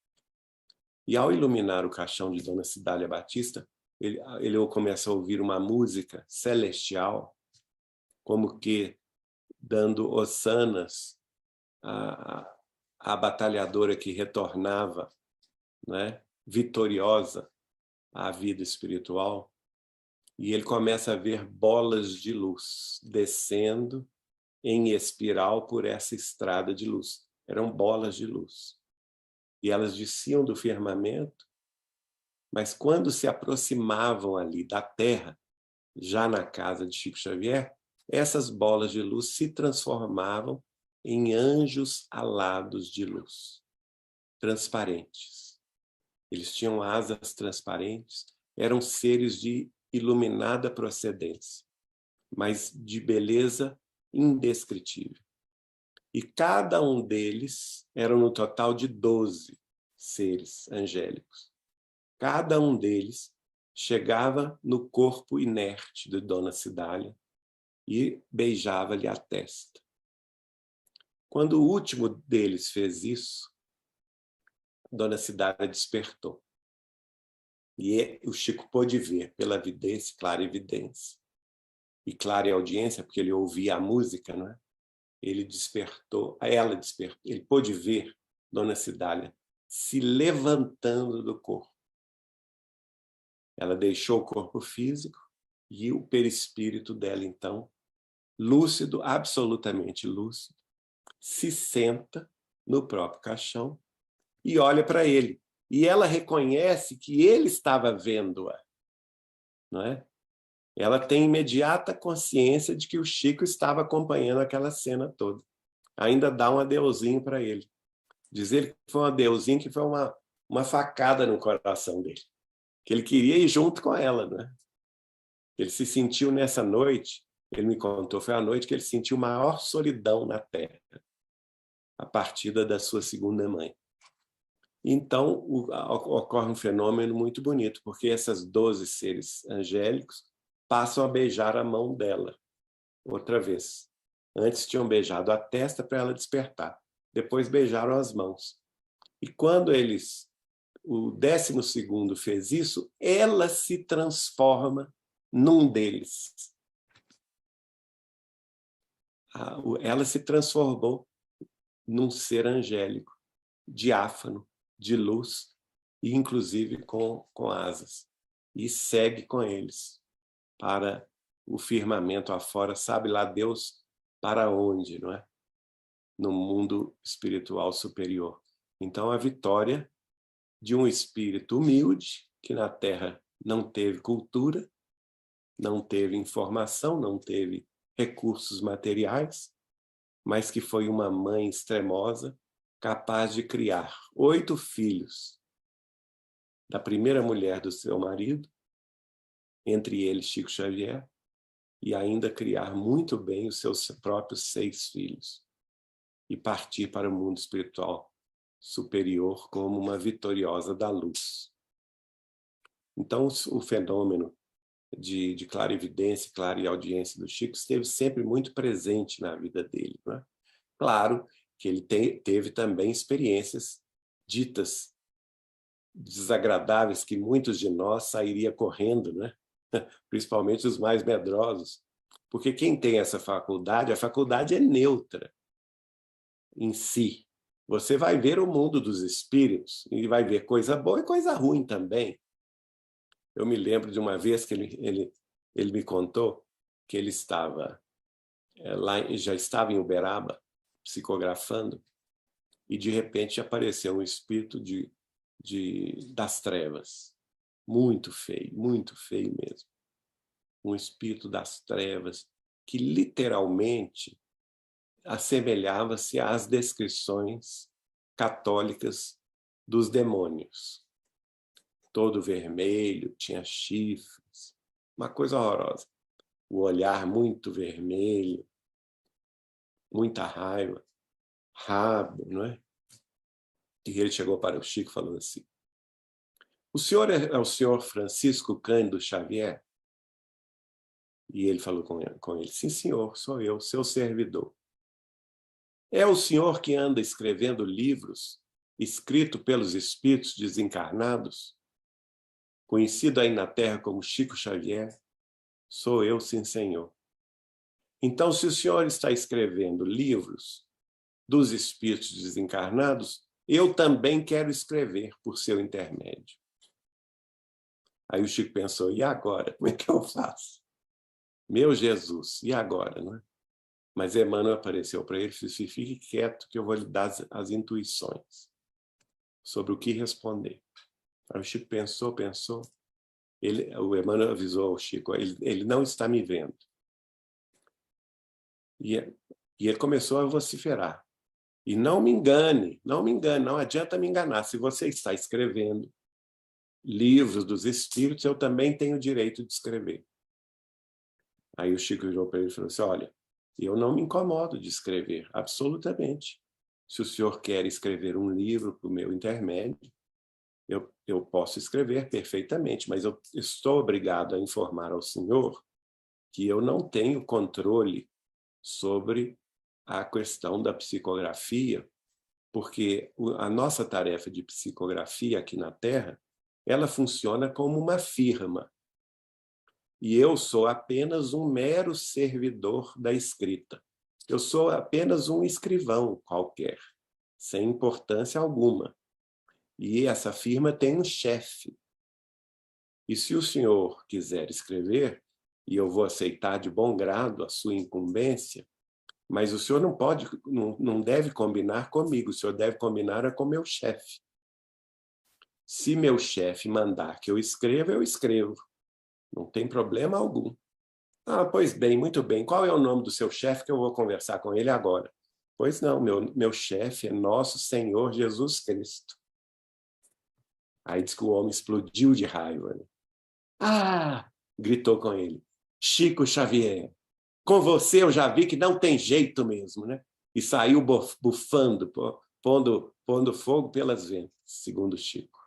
E ao iluminar o caixão de Dona Cidália Batista, ele começa a ouvir uma música celestial, como que dando hossanas à batalhadora que retornava, né, vitoriosa à vida espiritual. E ele começa a ver bolas de luz descendo em espiral por essa estrada de luz. Eram bolas de luz. E elas desciam do firmamento, mas quando se aproximavam ali da terra, já na casa de Chico Xavier, essas bolas de luz se transformavam em anjos alados de luz, transparentes. Eles tinham asas transparentes, eram seres de iluminada procedência, mas de beleza indescritível. E cada um deles eram no total de 12 seres angélicos. Cada um deles chegava no corpo inerte de Dona Cidália e beijava-lhe a testa. Quando o último deles fez Dona Cidália despertou. E o Chico pôde ver pela vidência, clara evidência, e clara audiência, porque ele ouvia a música, não é? Ela despertou, ele pôde ver Dona Cidália se levantando do corpo. Ela deixou o corpo físico e o perispírito dela, então, lúcido, absolutamente lúcido, se senta no próprio caixão e olha para ele. E ela reconhece que ele estava vendo-a, não é? Ela tem imediata consciência de que o Chico estava acompanhando aquela cena toda. Ainda dá um adeuzinho para ele. Dizer que foi um adeuzinho, que foi uma facada no coração dele. Que ele queria ir junto com ela, né? Ele se sentiu nessa noite, ele me contou, foi a noite que ele sentiu maior solidão na Terra, a partida da sua segunda mãe. Então, ocorre um fenômeno muito bonito, porque esses 12 seres angélicos passam a beijar a mão dela, outra vez. Antes tinham beijado a testa para ela despertar, depois beijaram as mãos. E quando o 12º fez isso, ela se transforma num deles. Ela se transformou num ser angélico, diáfano, de luz, e inclusive com asas. E segue com eles para o firmamento afora, sabe lá Deus para onde, não é? No mundo espiritual superior. Então, a vitória de um espírito humilde, que na Terra não teve cultura, não teve informação, não teve recursos materiais, mas que foi uma mãe extremosa, capaz de criar 8 filhos da primeira mulher do seu marido, entre eles Chico Xavier, e ainda criar muito bem os seus próprios 6 filhos, e partir para o mundo espiritual superior como uma vitoriosa da luz. Então, o fenômeno de clarividência, clareaudiência do Chico esteve sempre muito presente na vida dele, não é? Claro que ele teve também experiências ditas desagradáveis que muitos de nós sairia correndo, né? Principalmente os mais medrosos, porque quem tem essa faculdade, a faculdade é neutra em si. Você vai ver o mundo dos espíritos e vai ver coisa boa e coisa ruim também. Eu me lembro de uma vez que ele me contou que ele estava já estava em Uberaba, psicografando, e de repente apareceu um espírito das trevas, muito feio mesmo. Um espírito das trevas que literalmente assemelhava-se às descrições católicas dos demônios. Todo vermelho, tinha chifres, uma coisa horrorosa. O olhar muito vermelho, muita raiva, rabo, não é? E ele chegou para o Chico e falou assim: o senhor é o senhor Francisco Cândido Xavier? E ele falou com ele, sim, senhor, sou eu, seu servidor. É o senhor que anda escrevendo livros, escrito pelos espíritos desencarnados, conhecido aí na Terra como Chico Xavier? Sou eu, sim, senhor. Então, se o senhor está escrevendo livros dos espíritos desencarnados, eu também quero escrever por seu intermédio. Aí o Chico pensou, e agora? Como é que eu faço? Meu Jesus, e agora? Não é? Mas Emmanuel apareceu para ele e disse, fique quieto que eu vou lhe dar as intuições sobre o que responder. Aí o Chico pensou. O Emmanuel avisou ao Chico, ele não está me vendo. E ele começou a vociferar. E não me engane, não adianta me enganar. Se você está escrevendo livros dos espíritos, eu também tenho o direito de escrever. Aí o Chico virou para ele e falou assim, olha, eu não me incomodo de escrever, absolutamente. Se o senhor quer escrever um livro para o meu intermédio, eu posso escrever perfeitamente, mas eu estou obrigado a informar ao senhor que eu não tenho controle sobre a questão da psicografia, porque a nossa tarefa de psicografia aqui na Terra, ela funciona como uma firma. E eu sou apenas um mero servidor da escrita. Eu sou apenas um escrivão qualquer, sem importância alguma. E essa firma tem um chefe. E se o senhor quiser escrever, e eu vou aceitar de bom grado a sua incumbência, mas o senhor não deve combinar comigo, o senhor deve combinar com meu chefe. Se meu chefe mandar que eu escreva, eu escrevo. Não tem problema algum. Ah, pois bem, muito bem. Qual é o nome do seu chefe que eu vou conversar com ele agora? Pois não, meu chefe é nosso Senhor Jesus Cristo. Aí diz que o homem explodiu de raiva. Né? Ah! Gritou com ele. Chico Xavier, com você eu já vi que não tem jeito mesmo, né? E saiu bufando, pondo fogo pelas ventas, segundo Chico.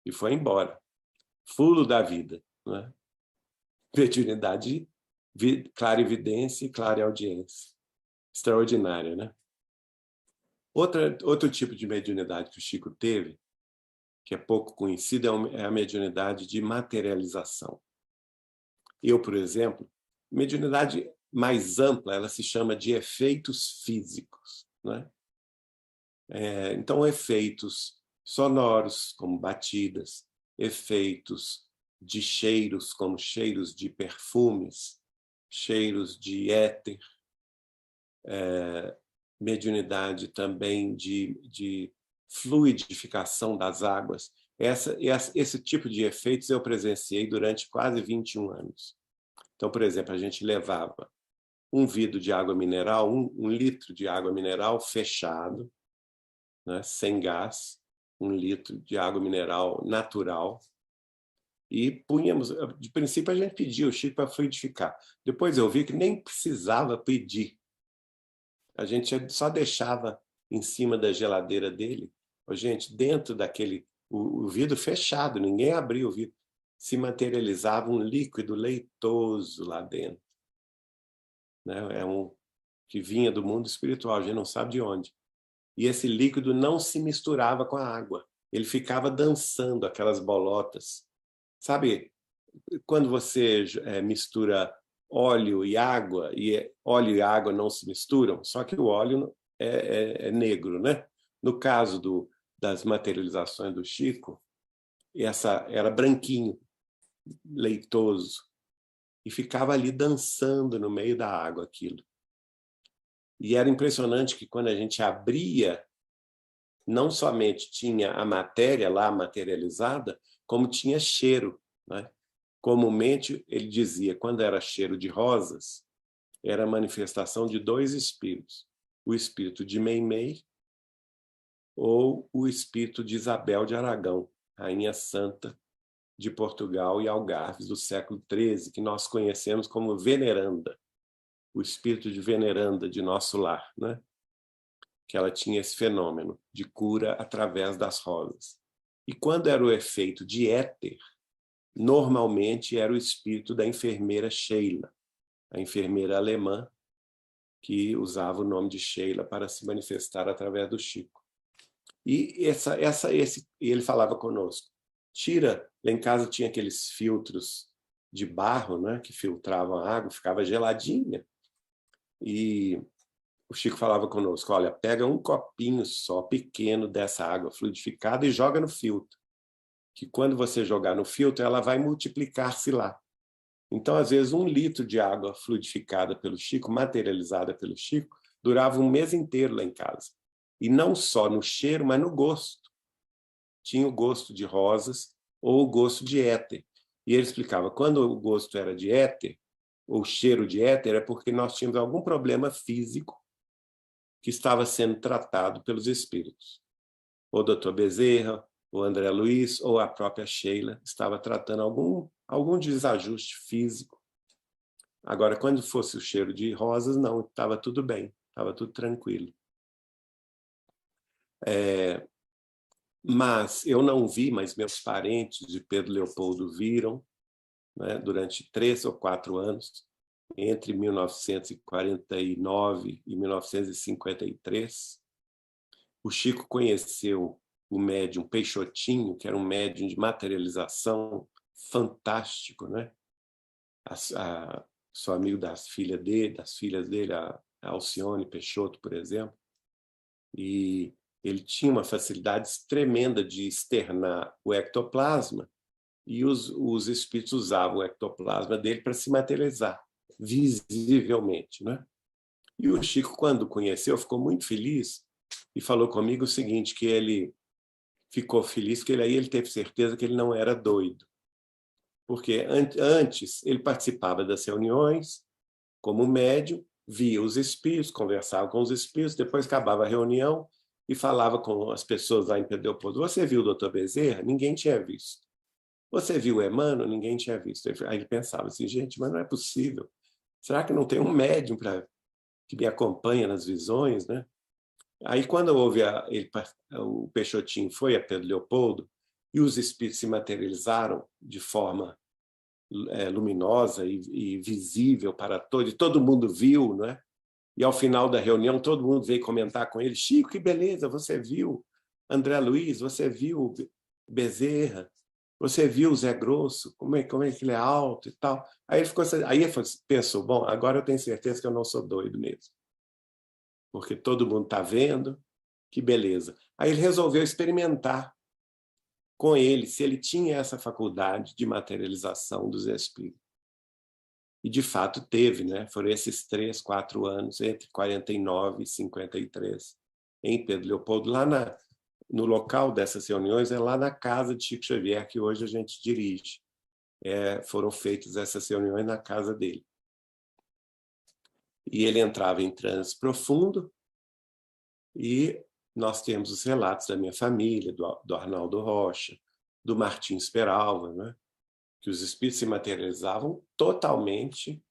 E foi embora. Fulo da vida. Né? Mediunidade, clarividência e clareaudiência. Extraordinária, né? Outro tipo de mediunidade que o Chico teve, que é pouco conhecida, é a mediunidade de materialização. Eu, por exemplo, mediunidade mais ampla, ela se chama de efeitos físicos. Né? Então, efeitos sonoros, como batidas, efeitos de cheiros, como cheiros de perfumes, cheiros de éter, mediunidade também de fluidificação das águas. Esse tipo de efeitos eu presenciei durante quase 21 anos. Então, por exemplo, a gente levava um vidro de água mineral, um litro de água mineral fechado, né, sem gás, 1 litro de água mineral natural, e punhamos, de princípio a gente pedia o Chico para fluidificar. Depois eu vi que nem precisava pedir. A gente só deixava em cima da geladeira dele, gente, dentro daquele, o vidro fechado, ninguém abria o vidro, se materializava um líquido leitoso lá dentro. Né? Que vinha do mundo espiritual, a gente não sabe de onde. E esse líquido não se misturava com a água, ele ficava dançando aquelas bolotas. Sabe, quando você mistura óleo e água não se misturam, só que o óleo é negro, né? No caso das materializações do Chico, era branquinho, leitoso, e ficava ali dançando no meio da água aquilo. E era impressionante que quando a gente abria, não somente tinha a matéria lá materializada, como tinha cheiro. Né? Comumente, ele dizia, quando era cheiro de rosas, era a manifestação de 2 espíritos, o espírito de Meimei ou o espírito de Isabel de Aragão, rainha santa de Portugal e Algarves do século XIII, que nós conhecemos como veneranda, o espírito de veneranda de nosso lar, né? Que ela tinha esse fenômeno de cura através das rosas. E quando era o efeito de éter, normalmente era o espírito da enfermeira Sheila, a enfermeira alemã, que usava o nome de Sheila para se manifestar através do Chico. E ele falava conosco, tira, lá em casa tinha aqueles filtros de barro, né, que filtravam a água, ficava geladinha. E o Chico falava conosco, olha, pega um copinho só, pequeno, dessa água fluidificada e joga no filtro, que quando você jogar no filtro, ela vai multiplicar-se lá. Então, às vezes, 1 litro de água fluidificada pelo Chico, materializada pelo Chico, durava um mês inteiro lá em casa. E não só no cheiro, mas no gosto. Tinha o gosto de rosas ou o gosto de éter. E ele explicava, quando o gosto era de éter, ou cheiro de éter, é porque nós tínhamos algum problema físico que estava sendo tratado pelos espíritos. O Dr. Bezerra, o André Luiz ou a própria Sheila estava tratando algum desajuste físico. Agora, quando fosse o cheiro de rosas, não, estava tudo bem, estava tudo tranquilo. Mas eu não vi, mas meus parentes de Pedro Leopoldo viram, né, durante 3 ou 4 anos, entre 1949 e 1953, o Chico conheceu o médium Peixotinho, que era um médium de materialização fantástico, né? Sou amigo das filhas dele, a Alcione Peixoto, por exemplo, e ele tinha uma facilidade tremenda de externar o ectoplasma, e os espíritos usavam o ectoplasma dele para se materializar, visivelmente, né? E o Chico, quando conheceu, ficou muito feliz e falou comigo o seguinte, que ele ficou feliz, porque ele teve certeza que ele não era doido. Porque antes ele participava das reuniões como médium, via os espíritos, conversava com os espíritos, depois acabava a reunião e falava com as pessoas lá em Pedro Leopoldo. Você viu o Dr. Bezerra? Ninguém tinha visto. Você viu o Emmanuel? Ninguém tinha visto. Aí ele pensava assim, gente, mas não é possível. Será que não tem um médium que me acompanha nas visões, né? Aí, quando houve o Peixotinho foi a Pedro Leopoldo e os espíritos se materializaram de forma luminosa e visível para todos, e todo mundo viu, não é? E ao final da reunião, todo mundo veio comentar com ele, Chico, que beleza, você viu André Luiz, você viu Bezerra, você viu o Zé Grosso, como é que ele é alto e tal. Aí ele pensou, bom, agora eu tenho certeza que eu não sou doido mesmo. Porque todo mundo está vendo, que beleza. Aí ele resolveu experimentar com ele se ele tinha essa faculdade de materialização dos espíritos. E, de fato, teve, né? Foram esses 3, 4 anos, entre 49 e 53, em Pedro Leopoldo, lá no local dessas reuniões, é lá na casa de Chico Xavier, que hoje a gente dirige. Foram feitas essas reuniões na casa dele. E ele entrava em transe profundo, e nós temos os relatos da minha família, do Arnaldo Rocha, do Martins Peralva, né? Que os espíritos se materializavam totalmente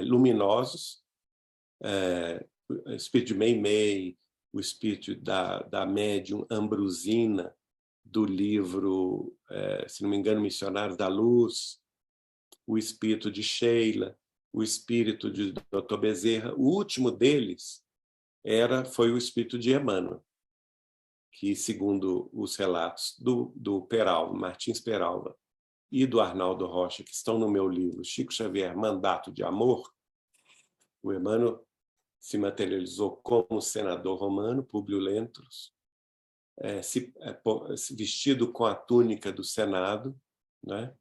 luminosos, o espírito de Meimei, o espírito da médium Ambrosina, do livro, se não me engano, Missionários da Luz, o espírito de Sheila, o espírito de Dr. Bezerra. O último deles foi o espírito de Emmanuel, que, segundo os relatos do Peralva, Martins Peralva, e do Arnaldo Rocha, que estão no meu livro Chico Xavier, Mandato de Amor, o Emmanuel se materializou como senador romano, Públio Lentulus, vestido com a túnica do Senado, né?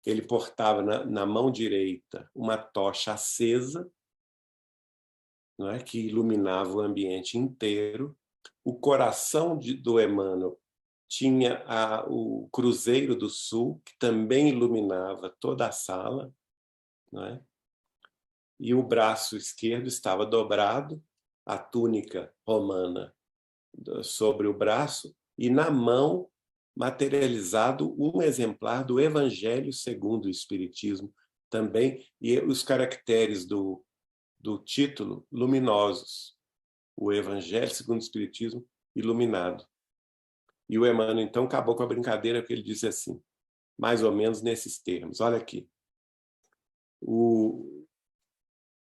Ele portava na mão direita uma tocha acesa, não é? Que iluminava o ambiente inteiro. O coração do Emmanuel tinha o Cruzeiro do Sul, que também iluminava toda a sala, não é? E o braço esquerdo estava dobrado, a túnica romana sobre o braço, e na mão materializado um exemplar do Evangelho segundo o Espiritismo também, e os caracteres do título luminosos, o Evangelho segundo o Espiritismo iluminado. E o Emmanuel, então, acabou com a brincadeira, porque ele disse assim, mais ou menos nesses termos. Olha aqui.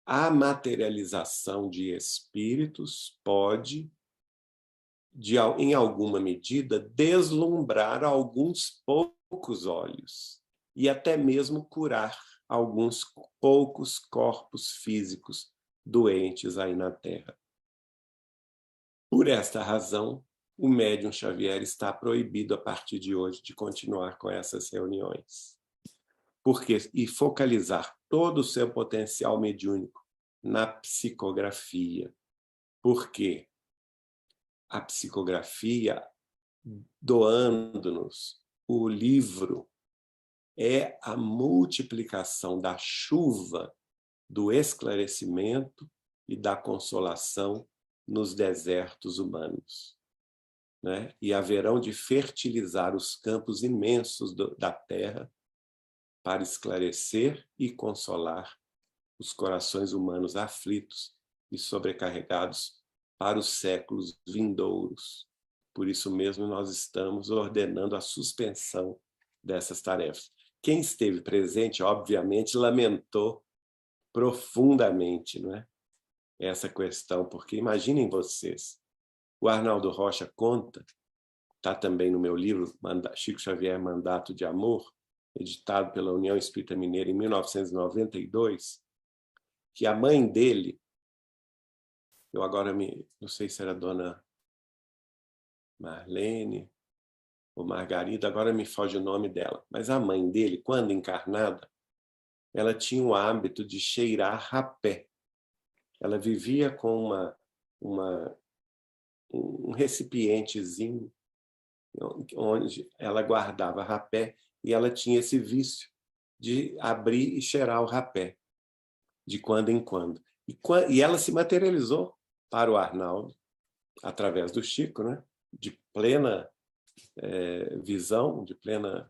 A materialização de espíritos pode, em alguma medida, deslumbrar alguns poucos olhos e até mesmo curar alguns poucos corpos físicos doentes aí na Terra. Por esta razão, o médium Xavier está proibido a partir de hoje de continuar com essas reuniões. E focalizar todo o seu potencial mediúnico na psicografia. Porque a psicografia, doando-nos o livro, é a multiplicação da chuva do esclarecimento e da consolação nos desertos humanos, né? E haverão de fertilizar os campos imensos da terra para esclarecer e consolar os corações humanos aflitos e sobrecarregados para os séculos vindouros. Por isso mesmo nós estamos ordenando a suspensão dessas tarefas. Quem esteve presente, obviamente, lamentou profundamente, não é? Essa questão, porque imaginem vocês, o Arnaldo Rocha conta, está também no meu livro, Chico Xavier, Mandato de Amor, editado pela União Espírita Mineira em 1992, que a mãe dele, eu agora não sei se era Dona Marlene ou Margarida, agora me foge o nome dela, mas a mãe dele, quando encarnada, ela tinha o hábito de cheirar rapé. Ela vivia com um recipientezinho onde ela guardava rapé e ela tinha esse vício de abrir e cheirar o rapé de quando em quando. E ela se materializou para o Arnaldo através do Chico, né? De plena visão, de plena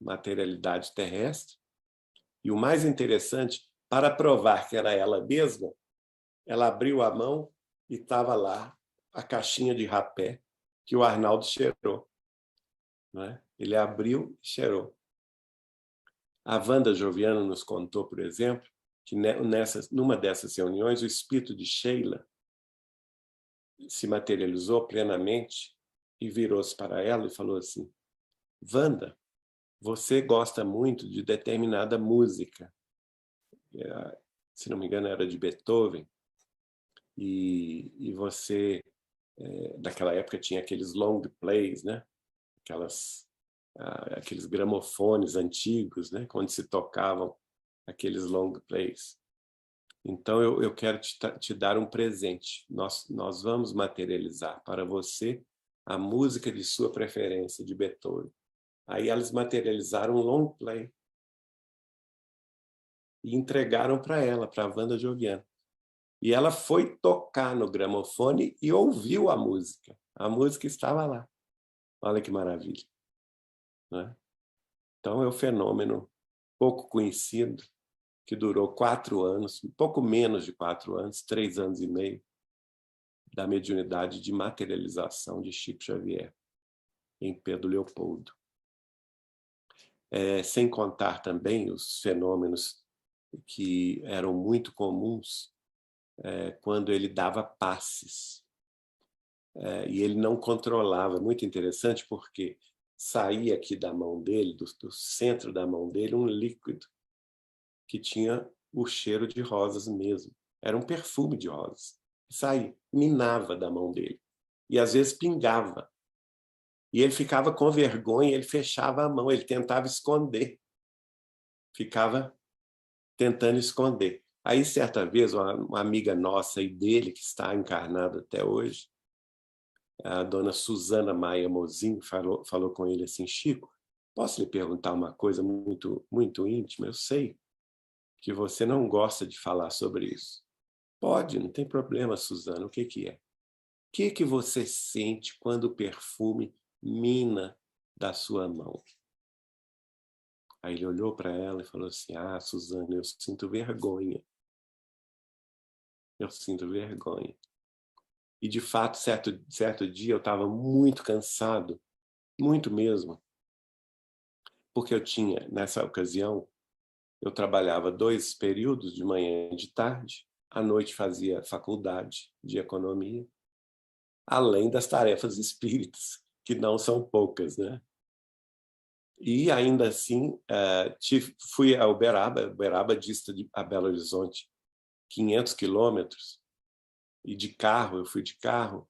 materialidade terrestre. E o mais interessante, para provar que era ela mesma, ela abriu a mão e estava lá a caixinha de rapé que o Arnaldo cheirou, né? Ele abriu e cheirou. A Wanda Joviano nos contou, por exemplo, que numa dessas reuniões o espírito de Sheila se materializou plenamente e virou-se para ela e falou assim: Wanda, você gosta muito de determinada música. Se não me engano, era de Beethoven. E você, naquela época, tinha aqueles long plays, né? Aqueles gramofones antigos, né? Onde se tocavam aqueles long plays. Então, eu quero te dar um presente. Nós vamos materializar para você a música de sua preferência, de Beethoven. Aí elas materializaram um long play e entregaram para ela, para a Wanda Joviano. E ela foi tocar no gramofone e ouviu a música. A música estava lá. Olha que maravilha, né? Então, é um fenômeno pouco conhecido, que durou 4 anos, um pouco menos de 4 anos, 3 anos e meio, da mediunidade de materialização de Chico Xavier em Pedro Leopoldo. Sem contar também os fenômenos que eram muito comuns quando ele dava passes. E ele não controlava. Muito interessante, porque saía aqui da mão dele, do centro da mão dele, um líquido que tinha o cheiro de rosas mesmo. Era um perfume de rosas. Saía, minava da mão dele. E às vezes pingava. E ele ficava com vergonha, ele fechava a mão, ele tentava esconder. Ficava tentando esconder. Aí, certa vez, uma amiga nossa e dele, que está encarnada até hoje, a dona Suzana Maia Mozinho, falou com ele assim: Chico, posso lhe perguntar uma coisa muito, muito íntima? Eu sei que você não gosta de falar sobre isso. Pode, não tem problema, Suzana. O que é? O que você sente quando o perfume mina da sua mão? Aí ele olhou para ela e falou assim: Suzana, eu sinto vergonha. Eu sinto vergonha. E, de fato, certo dia eu estava muito cansado muito mesmo, porque eu tinha, nessa ocasião, eu trabalhava 2 períodos, de manhã e de tarde, à noite fazia faculdade de economia, além das tarefas espíritas, que não são poucas, né? E ainda assim, fui a Uberaba dista a Belo Horizonte 500 quilômetros, e de carro, eu fui de carro,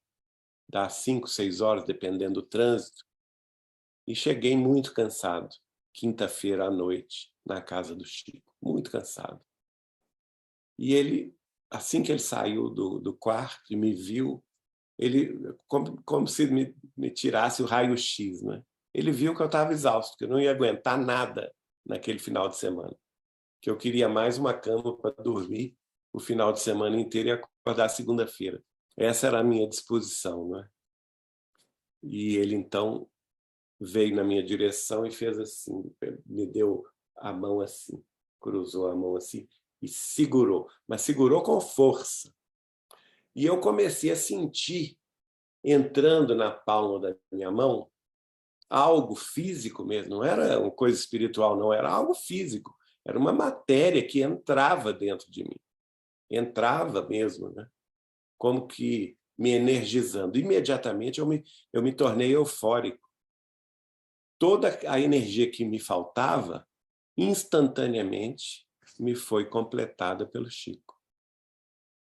dá 5, 6 horas, dependendo do trânsito, e cheguei muito cansado, quinta-feira à noite, na casa do Chico, muito cansado. E ele, assim que ele saiu do quarto e me viu, ele, como se me tirasse o raio-x, né? Ele viu que eu estava exausto, que eu não ia aguentar nada naquele final de semana, que eu queria mais uma cama para dormir o final de semana inteiro e acordar segunda-feira. Essa era a minha disposição, né? E ele, então, veio na minha direção e fez assim, me deu a mão assim, cruzou a mão assim e segurou, mas segurou com força. E eu comecei a sentir, entrando na palma da minha mão, algo físico mesmo, não era uma coisa espiritual, não, era algo físico, era uma matéria que entrava dentro de mim, entrava mesmo, né? Como que me energizando. Imediatamente eu me tornei eufórico. Toda a energia que me faltava, instantaneamente, me foi completada pelo Chico.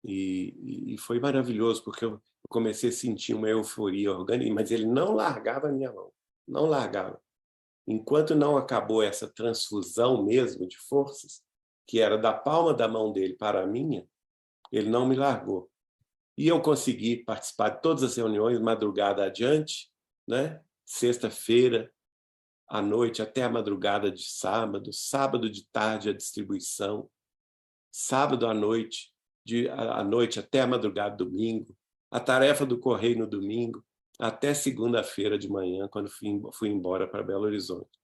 E foi maravilhoso, porque eu comecei a sentir uma euforia orgânica, mas ele não largava a minha mão, não largava. Enquanto não acabou essa transfusão mesmo de forças, que era da palma da mão dele para a minha, ele não me largou. E eu consegui participar de todas as reuniões, madrugada adiante, né? Sexta-feira, à noite, até a madrugada de sábado, sábado de tarde a distribuição, sábado à noite até a madrugada do domingo, a tarefa do correio no domingo, até segunda-feira de manhã, quando fui embora para Belo Horizonte.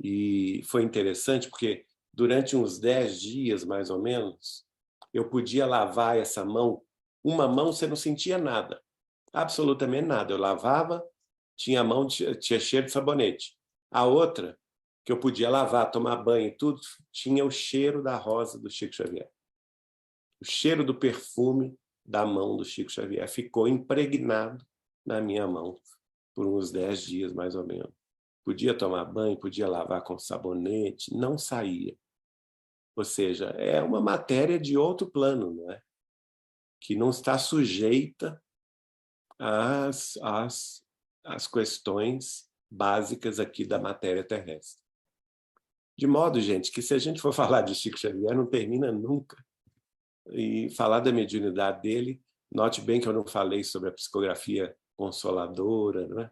E foi interessante porque durante uns 10 dias, mais ou menos, eu podia lavar essa mão. Uma mão você não sentia nada, absolutamente nada. Eu lavava, tinha a mão, tinha cheiro de sabonete. A outra, que eu podia lavar, tomar banho e tudo, tinha o cheiro da rosa do Chico Xavier. O cheiro do perfume da mão do Chico Xavier ficou impregnado na minha mão por uns 10 dias, mais ou menos. Podia tomar banho, podia lavar com sabonete, não saía. Ou seja, é uma matéria de outro plano, não é? Que não está sujeita às questões básicas aqui da matéria terrestre. De modo, gente, que se a gente for falar de Chico Xavier, não termina nunca. E falar da mediunidade dele, note bem que eu não falei sobre a psicografia consoladora, não é?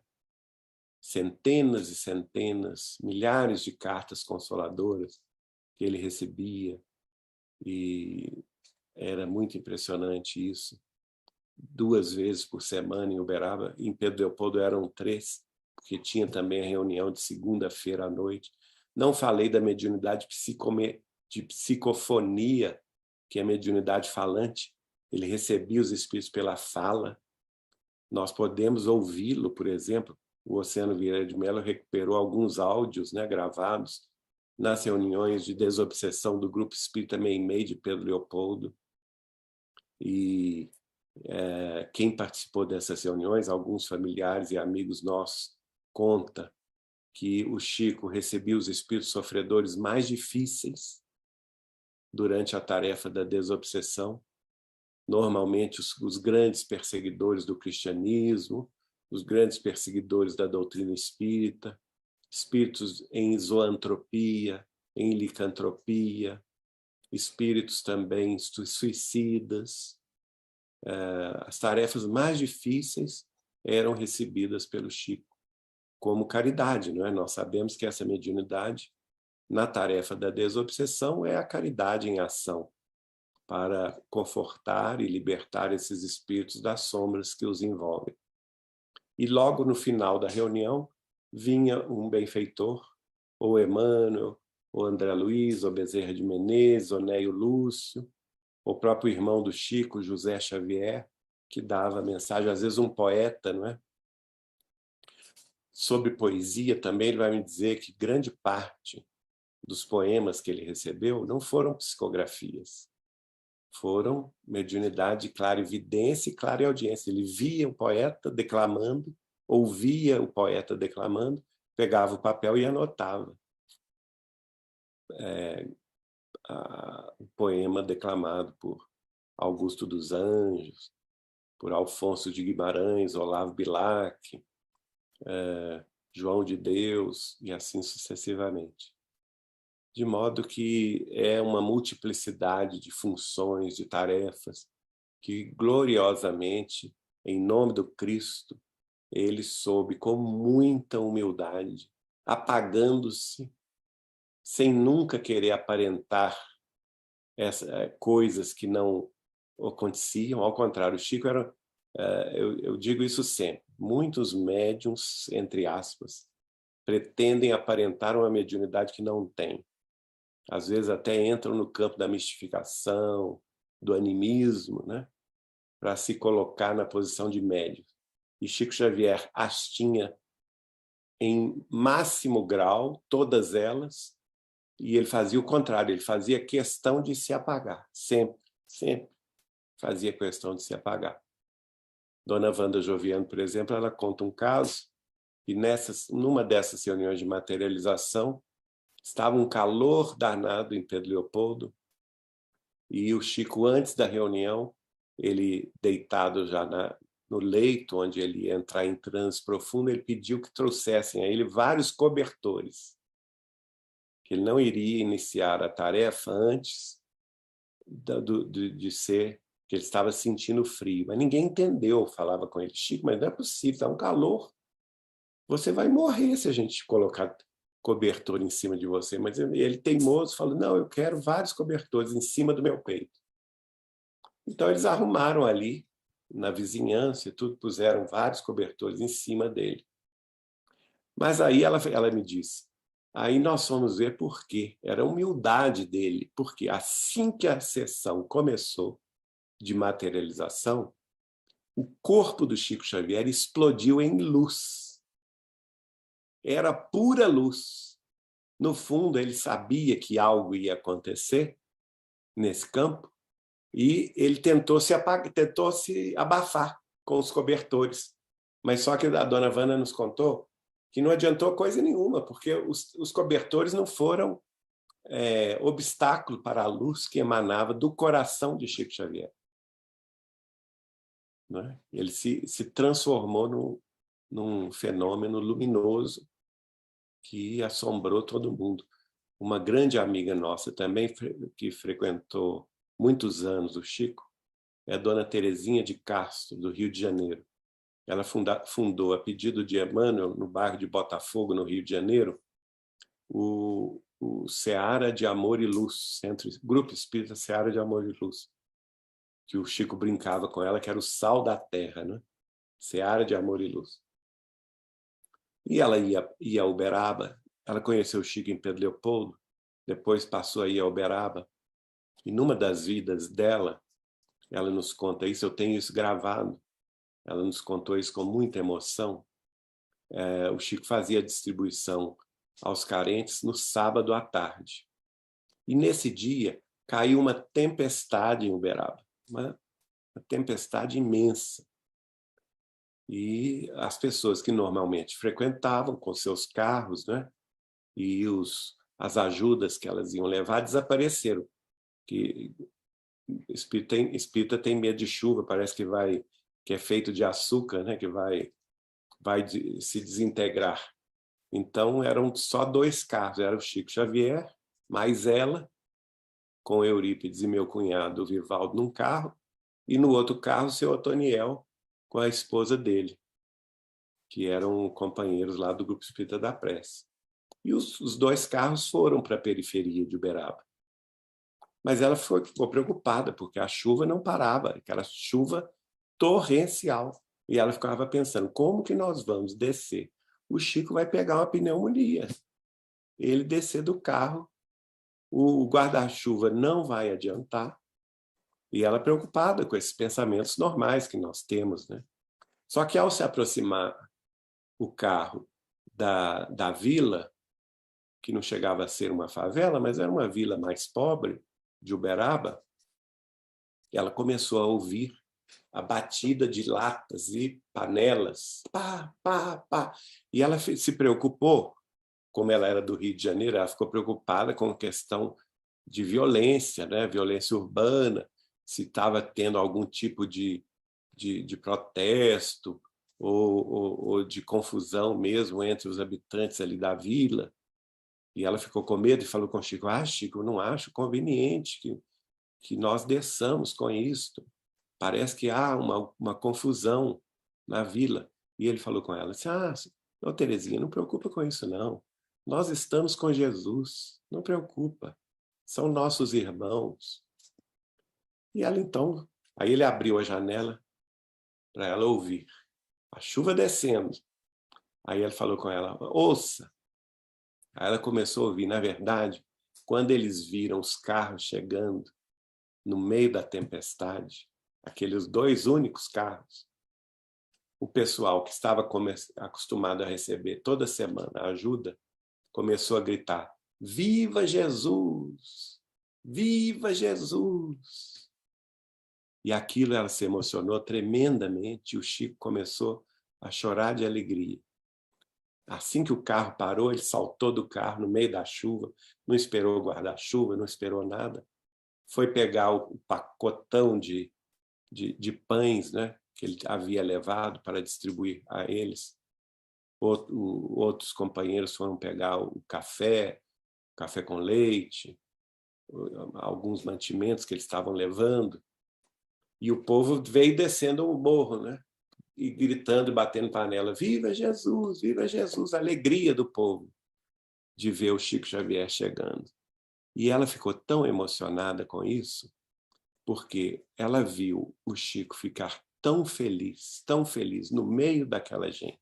Centenas e centenas, milhares de cartas consoladoras que ele recebia, e era muito impressionante isso. 2 vezes por semana em Uberaba, em Pedro Leopoldo eram 3, porque tinha também a reunião de segunda-feira à noite. Não falei da mediunidade de psicofonia, que é a mediunidade falante. Ele recebia os espíritos pela fala. Nós podemos ouvi-lo, por exemplo. O Oceano Vieira de Mello recuperou alguns áudios, né, gravados nas reuniões de desobsessão do Grupo Espírita Meimei de Pedro Leopoldo. E quem participou dessas reuniões, alguns familiares e amigos nossos, conta que o Chico recebia os espíritos sofredores mais difíceis durante a tarefa da desobsessão. Normalmente os grandes perseguidores do cristianismo, os grandes perseguidores da doutrina espírita, espíritos em zoantropia, em licantropia, espíritos também suicidas. As tarefas mais difíceis eram recebidas pelo Chico como caridade, não é? Nós sabemos que essa mediunidade, na tarefa da desobsessão, é a caridade em ação, para confortar e libertar esses espíritos das sombras que os envolvem. E logo no final da reunião, vinha um benfeitor, ou Emmanuel, ou André Luiz, ou Bezerra de Menezes, ou Neio Lúcio, o próprio irmão do Chico, José Xavier, que dava a mensagem, às vezes um poeta, não é? sobre poesia também, ele vai me dizer que grande parte dos poemas que ele recebeu não foram psicografias, foram mediunidade, clarividência e clareaudiência. Ele via o poeta declamando, ouvia o poeta declamando, pegava o papel e anotava o poema declamado por Augusto dos Anjos, por Alfonso de Guimarães, Olavo Bilac, João de Deus, e assim sucessivamente. De modo que é uma multiplicidade de funções, de tarefas, que gloriosamente, em nome do Cristo, ele soube com muita humildade, apagando-se, sem nunca querer aparentar coisas que não aconteciam. Ao contrário, o Chico era, eu digo isso sempre, muitos médiuns, entre aspas, pretendem aparentar uma mediunidade que não tem. Às vezes até entram no campo da mistificação, do animismo, né? Para se colocar na posição de médium. E Chico Xavier as tinha em máximo grau, todas elas, e ele fazia o contrário, ele fazia questão de se apagar, sempre, sempre fazia questão de se apagar. Dona Wanda Joviano, por exemplo, ela conta um caso, e numa dessas reuniões de materialização, estava um calor danado em Pedro Leopoldo, e o Chico, antes da reunião, ele deitado já no leito, onde ele ia entrar em transe profundo, ele pediu que trouxessem a ele vários cobertores, que ele não iria iniciar a tarefa antes de ser, que ele estava sentindo frio. Mas ninguém entendeu, falava com ele, Chico, mas não é possível, está um calor, você vai morrer se a gente colocar cobertor em cima de você. Mas ele, teimoso, falou, não, eu quero vários cobertores em cima do meu peito. Então eles arrumaram ali, na vizinhança e tudo, puseram vários cobertores em cima dele. Mas aí ela me disse, aí nós fomos ver por quê. Era a humildade dele, porque assim que a sessão começou de materialização, o corpo do Chico Xavier explodiu em luz. Era pura luz. No fundo, ele sabia que algo ia acontecer nesse campo e ele tentou se abafar com os cobertores. Mas só que a dona Wanda nos contou que não adiantou coisa nenhuma, porque os cobertores não foram obstáculo para a luz que emanava do coração de Chico Xavier. Não é? Ele se transformou num fenômeno luminoso que assombrou todo mundo. Uma grande amiga nossa também, que frequentou muitos anos o Chico, é a dona Terezinha de Castro, do Rio de Janeiro. Ela fundou, a pedido de Emmanuel, no bairro de Botafogo, no Rio de Janeiro, o Seara de Amor e Luz, Grupo Espírita Seara de Amor e Luz, que o Chico brincava com ela, que era o sal da terra, né? Seara de Amor e Luz. E ela ia a Uberaba, ela conheceu o Chico em Pedro Leopoldo, depois passou a ir a Uberaba, e numa das vidas dela, ela nos conta isso, eu tenho isso gravado, ela nos contou isso com muita emoção. O Chico fazia a distribuição aos carentes no sábado à tarde. E nesse dia caiu uma tempestade em Uberaba, uma tempestade imensa. E as pessoas que normalmente frequentavam com seus carros, né, e as ajudas que elas iam levar desapareceram. Que espírita tem medo de chuva, parece que é feito de açúcar, né, que vai se desintegrar. Então eram só 2 carros, era o Chico Xavier, mais ela, com Eurípides e meu cunhado, o Vivaldo, num carro, e no outro carro, o seu Otoniel, com a esposa dele, que eram companheiros lá do Grupo Espírita da Prece. E os 2 carros foram para a periferia de Uberaba. Mas ela ficou preocupada, porque a chuva não parava, aquela chuva torrencial. E ela ficava pensando, como que nós vamos descer? O Chico vai pegar uma pneumonia. Ele descer do carro, o guarda-chuva não vai adiantar. E ela preocupada com esses pensamentos normais que nós temos, né? Só que ao se aproximar o carro da vila, que não chegava a ser uma favela, mas era uma vila mais pobre, de Uberaba, ela começou a ouvir a batida de latas e panelas, pá, pá, pá. E ela se preocupou, como ela era do Rio de Janeiro, ela ficou preocupada com a questão de violência, né? Violência urbana, se estava tendo algum tipo de protesto ou de confusão mesmo entre os habitantes ali da vila. E ela ficou com medo e falou com o Chico: Chico, eu não acho conveniente que nós desçamos com isto. Parece que há uma confusão na vila. E ele falou com ela, disse, ô Terezinha, não preocupa com isso não. Nós estamos com Jesus, não preocupa. São nossos irmãos. E ela então, aí ele abriu a janela para ela ouvir. A chuva descendo. Aí ele falou com ela, ouça. Aí ela começou a ouvir. Na verdade, quando eles viram os carros chegando no meio da tempestade, aqueles 2 únicos carros, o pessoal que estava acostumado a receber toda semana ajuda, começou a gritar, viva Jesus! Viva Jesus! E aquilo ela se emocionou tremendamente e o Chico começou a chorar de alegria. Assim que o carro parou, ele saltou do carro no meio da chuva, não esperou guarda-chuva, não esperou nada, foi pegar o pacotão de pães, né, que ele havia levado para distribuir a eles. Outros companheiros foram pegar o café com leite, alguns mantimentos que eles estavam levando, e o povo veio descendo o morro, né, e gritando e batendo panela, viva Jesus, a alegria do povo de ver o Chico Xavier chegando. E ela ficou tão emocionada com isso, porque ela viu o Chico ficar tão feliz no meio daquela gente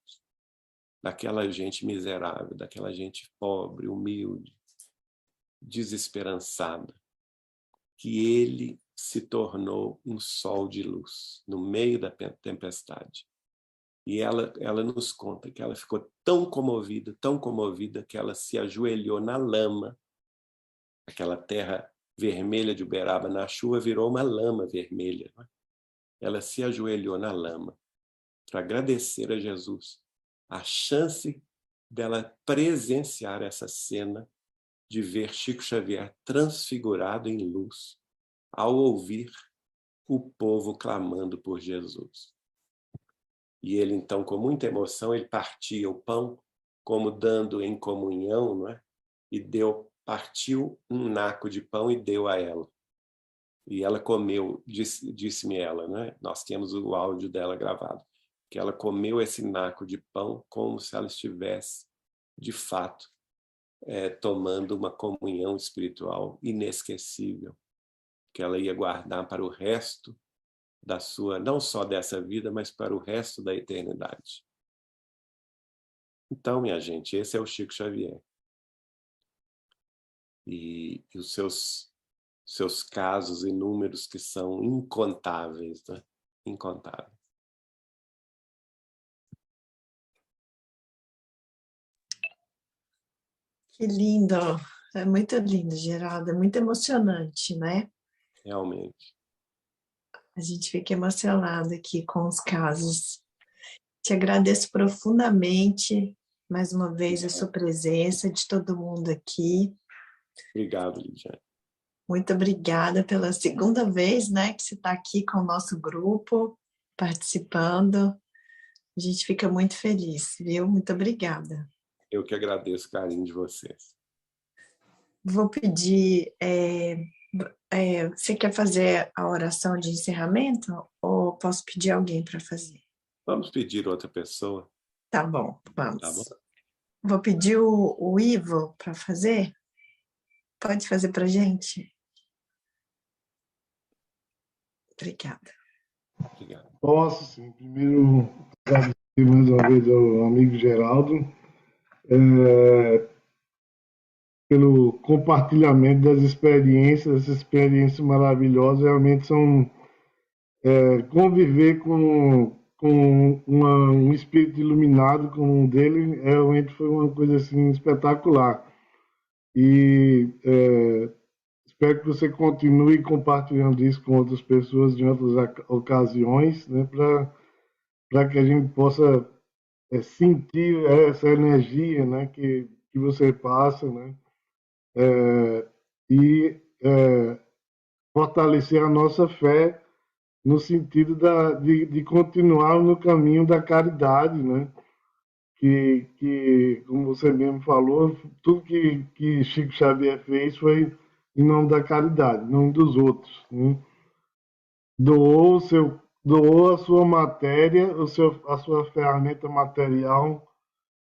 miserável, daquela gente pobre, humilde, desesperançada, que ele se tornou um sol de luz no meio da tempestade. E ela nos conta que ela ficou tão comovida, que ela se ajoelhou na lama, aquela terra vermelha de Uberaba, na chuva virou uma lama vermelha. Ela se ajoelhou na lama para agradecer a Jesus a chance dela presenciar essa cena de ver Chico Xavier transfigurado em luz ao ouvir o povo clamando por Jesus. E ele, então, com muita emoção, ele partia o pão como dando em comunhão, não é? E partiu um naco de pão e deu a ela. E ela comeu, disse-me ela, né? Nós temos o áudio dela gravado, que ela comeu esse naco de pão como se ela estivesse, de fato, tomando uma comunhão espiritual inesquecível, que ela ia guardar para o resto da sua, não só dessa vida, mas para o resto da eternidade. Então, minha gente, esse é o Chico Xavier. E os seus casos inúmeros que são incontáveis, né? Incontáveis. Que lindo! É muito lindo, Geraldo. É muito emocionante, né? Realmente. A gente fica emocionado aqui com os casos. Te agradeço profundamente, mais uma vez, a sua presença, de todo mundo aqui. Obrigado, Lidiane. Muito obrigada pela segunda vez, né, que você está aqui com o nosso grupo, participando. A gente fica muito feliz, viu? Muito obrigada. Eu que agradeço o carinho de vocês. Vou pedir... você quer fazer a oração de encerramento ou posso pedir alguém para fazer? Vamos pedir outra pessoa? Tá bom, vamos. Tá bom? Vou pedir o Ivo para fazer. Pode fazer para a gente? Obrigada. Obrigado. Posso, sim. Primeiro, agradecer mais uma vez ao amigo Geraldo pelo compartilhamento das experiências. Essas experiências maravilhosas realmente são conviver com com um espírito iluminado como o dele, realmente foi uma coisa assim espetacular. E espero que você continue compartilhando isso com outras pessoas em outras ocasiões, né, para que a gente possa sentir essa energia, né, que você passa, né, e fortalecer a nossa fé no sentido de continuar no caminho da caridade, né? Como você mesmo falou, tudo que Chico Xavier fez foi em nome da caridade, em nome dos outros, né? Doou a sua matéria, a sua ferramenta material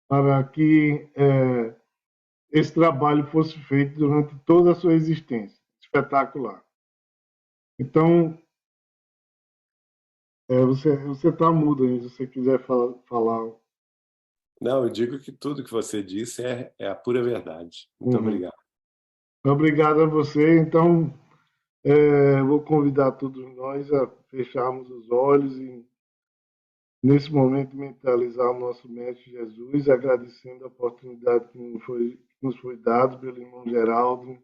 para que esse trabalho fosse feito durante toda a sua existência. Espetacular. Então, você está mudo aí, se você quiser falar. Não, eu digo que tudo que você disse é a pura verdade. Muito obrigado. Obrigado a você. Então, vou convidar todos nós a fecharmos os olhos e, nesse momento, mentalizar o nosso Mestre Jesus, agradecendo a oportunidade que nos foi dada pelo irmão Geraldo,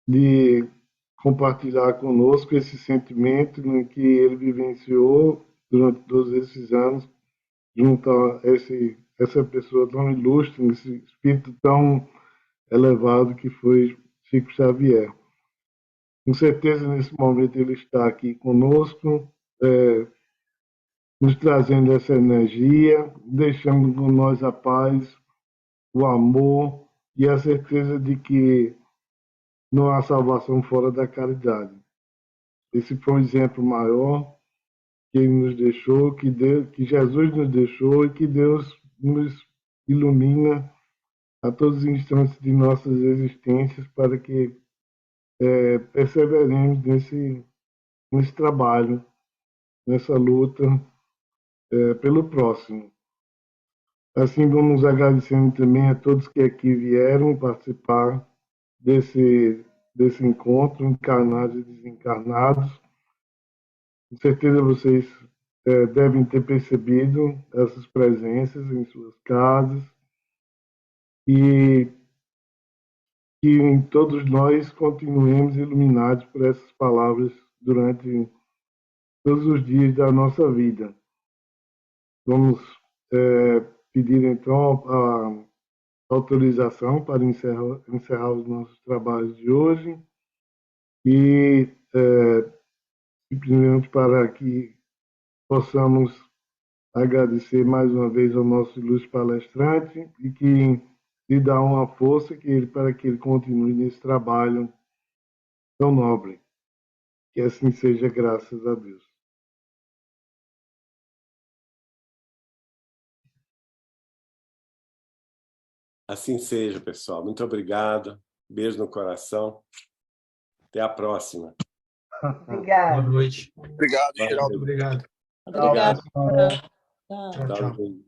de compartilhar conosco esse sentimento que ele vivenciou durante todos esses anos, junto a essa pessoa tão ilustre, esse espírito tão elevado que foi Chico Xavier. Com certeza, nesse momento, ele está aqui conosco, nos trazendo essa energia, deixando com nós a paz, o amor e a certeza de que não há salvação fora da caridade. Esse foi um exemplo maior que ele nos deixou, que Jesus nos deixou e que Deus nos ilumina a todos os instantes de nossas existências para que perseveremos nesse trabalho, nessa luta pelo próximo. Assim, vamos agradecendo também a todos que aqui vieram participar desse encontro, encarnados e desencarnados. Com certeza vocês devem ter percebido essas presenças em suas casas e que todos nós continuemos iluminados por essas palavras durante todos os dias da nossa vida. Vamos pedir então a autorização para encerrar os nossos trabalhos de hoje e simplesmente para que possamos agradecer mais uma vez ao nosso ilustre palestrante e que lhe dá uma força para que ele continue nesse trabalho tão nobre. Que assim seja, graças a Deus. Assim seja, pessoal. Muito obrigado. Beijo no coração. Até a próxima. Boa noite. Obrigado, Geraldo. Obrigado. Obrigada. Obrigado. Tchau. Tchau, tchau.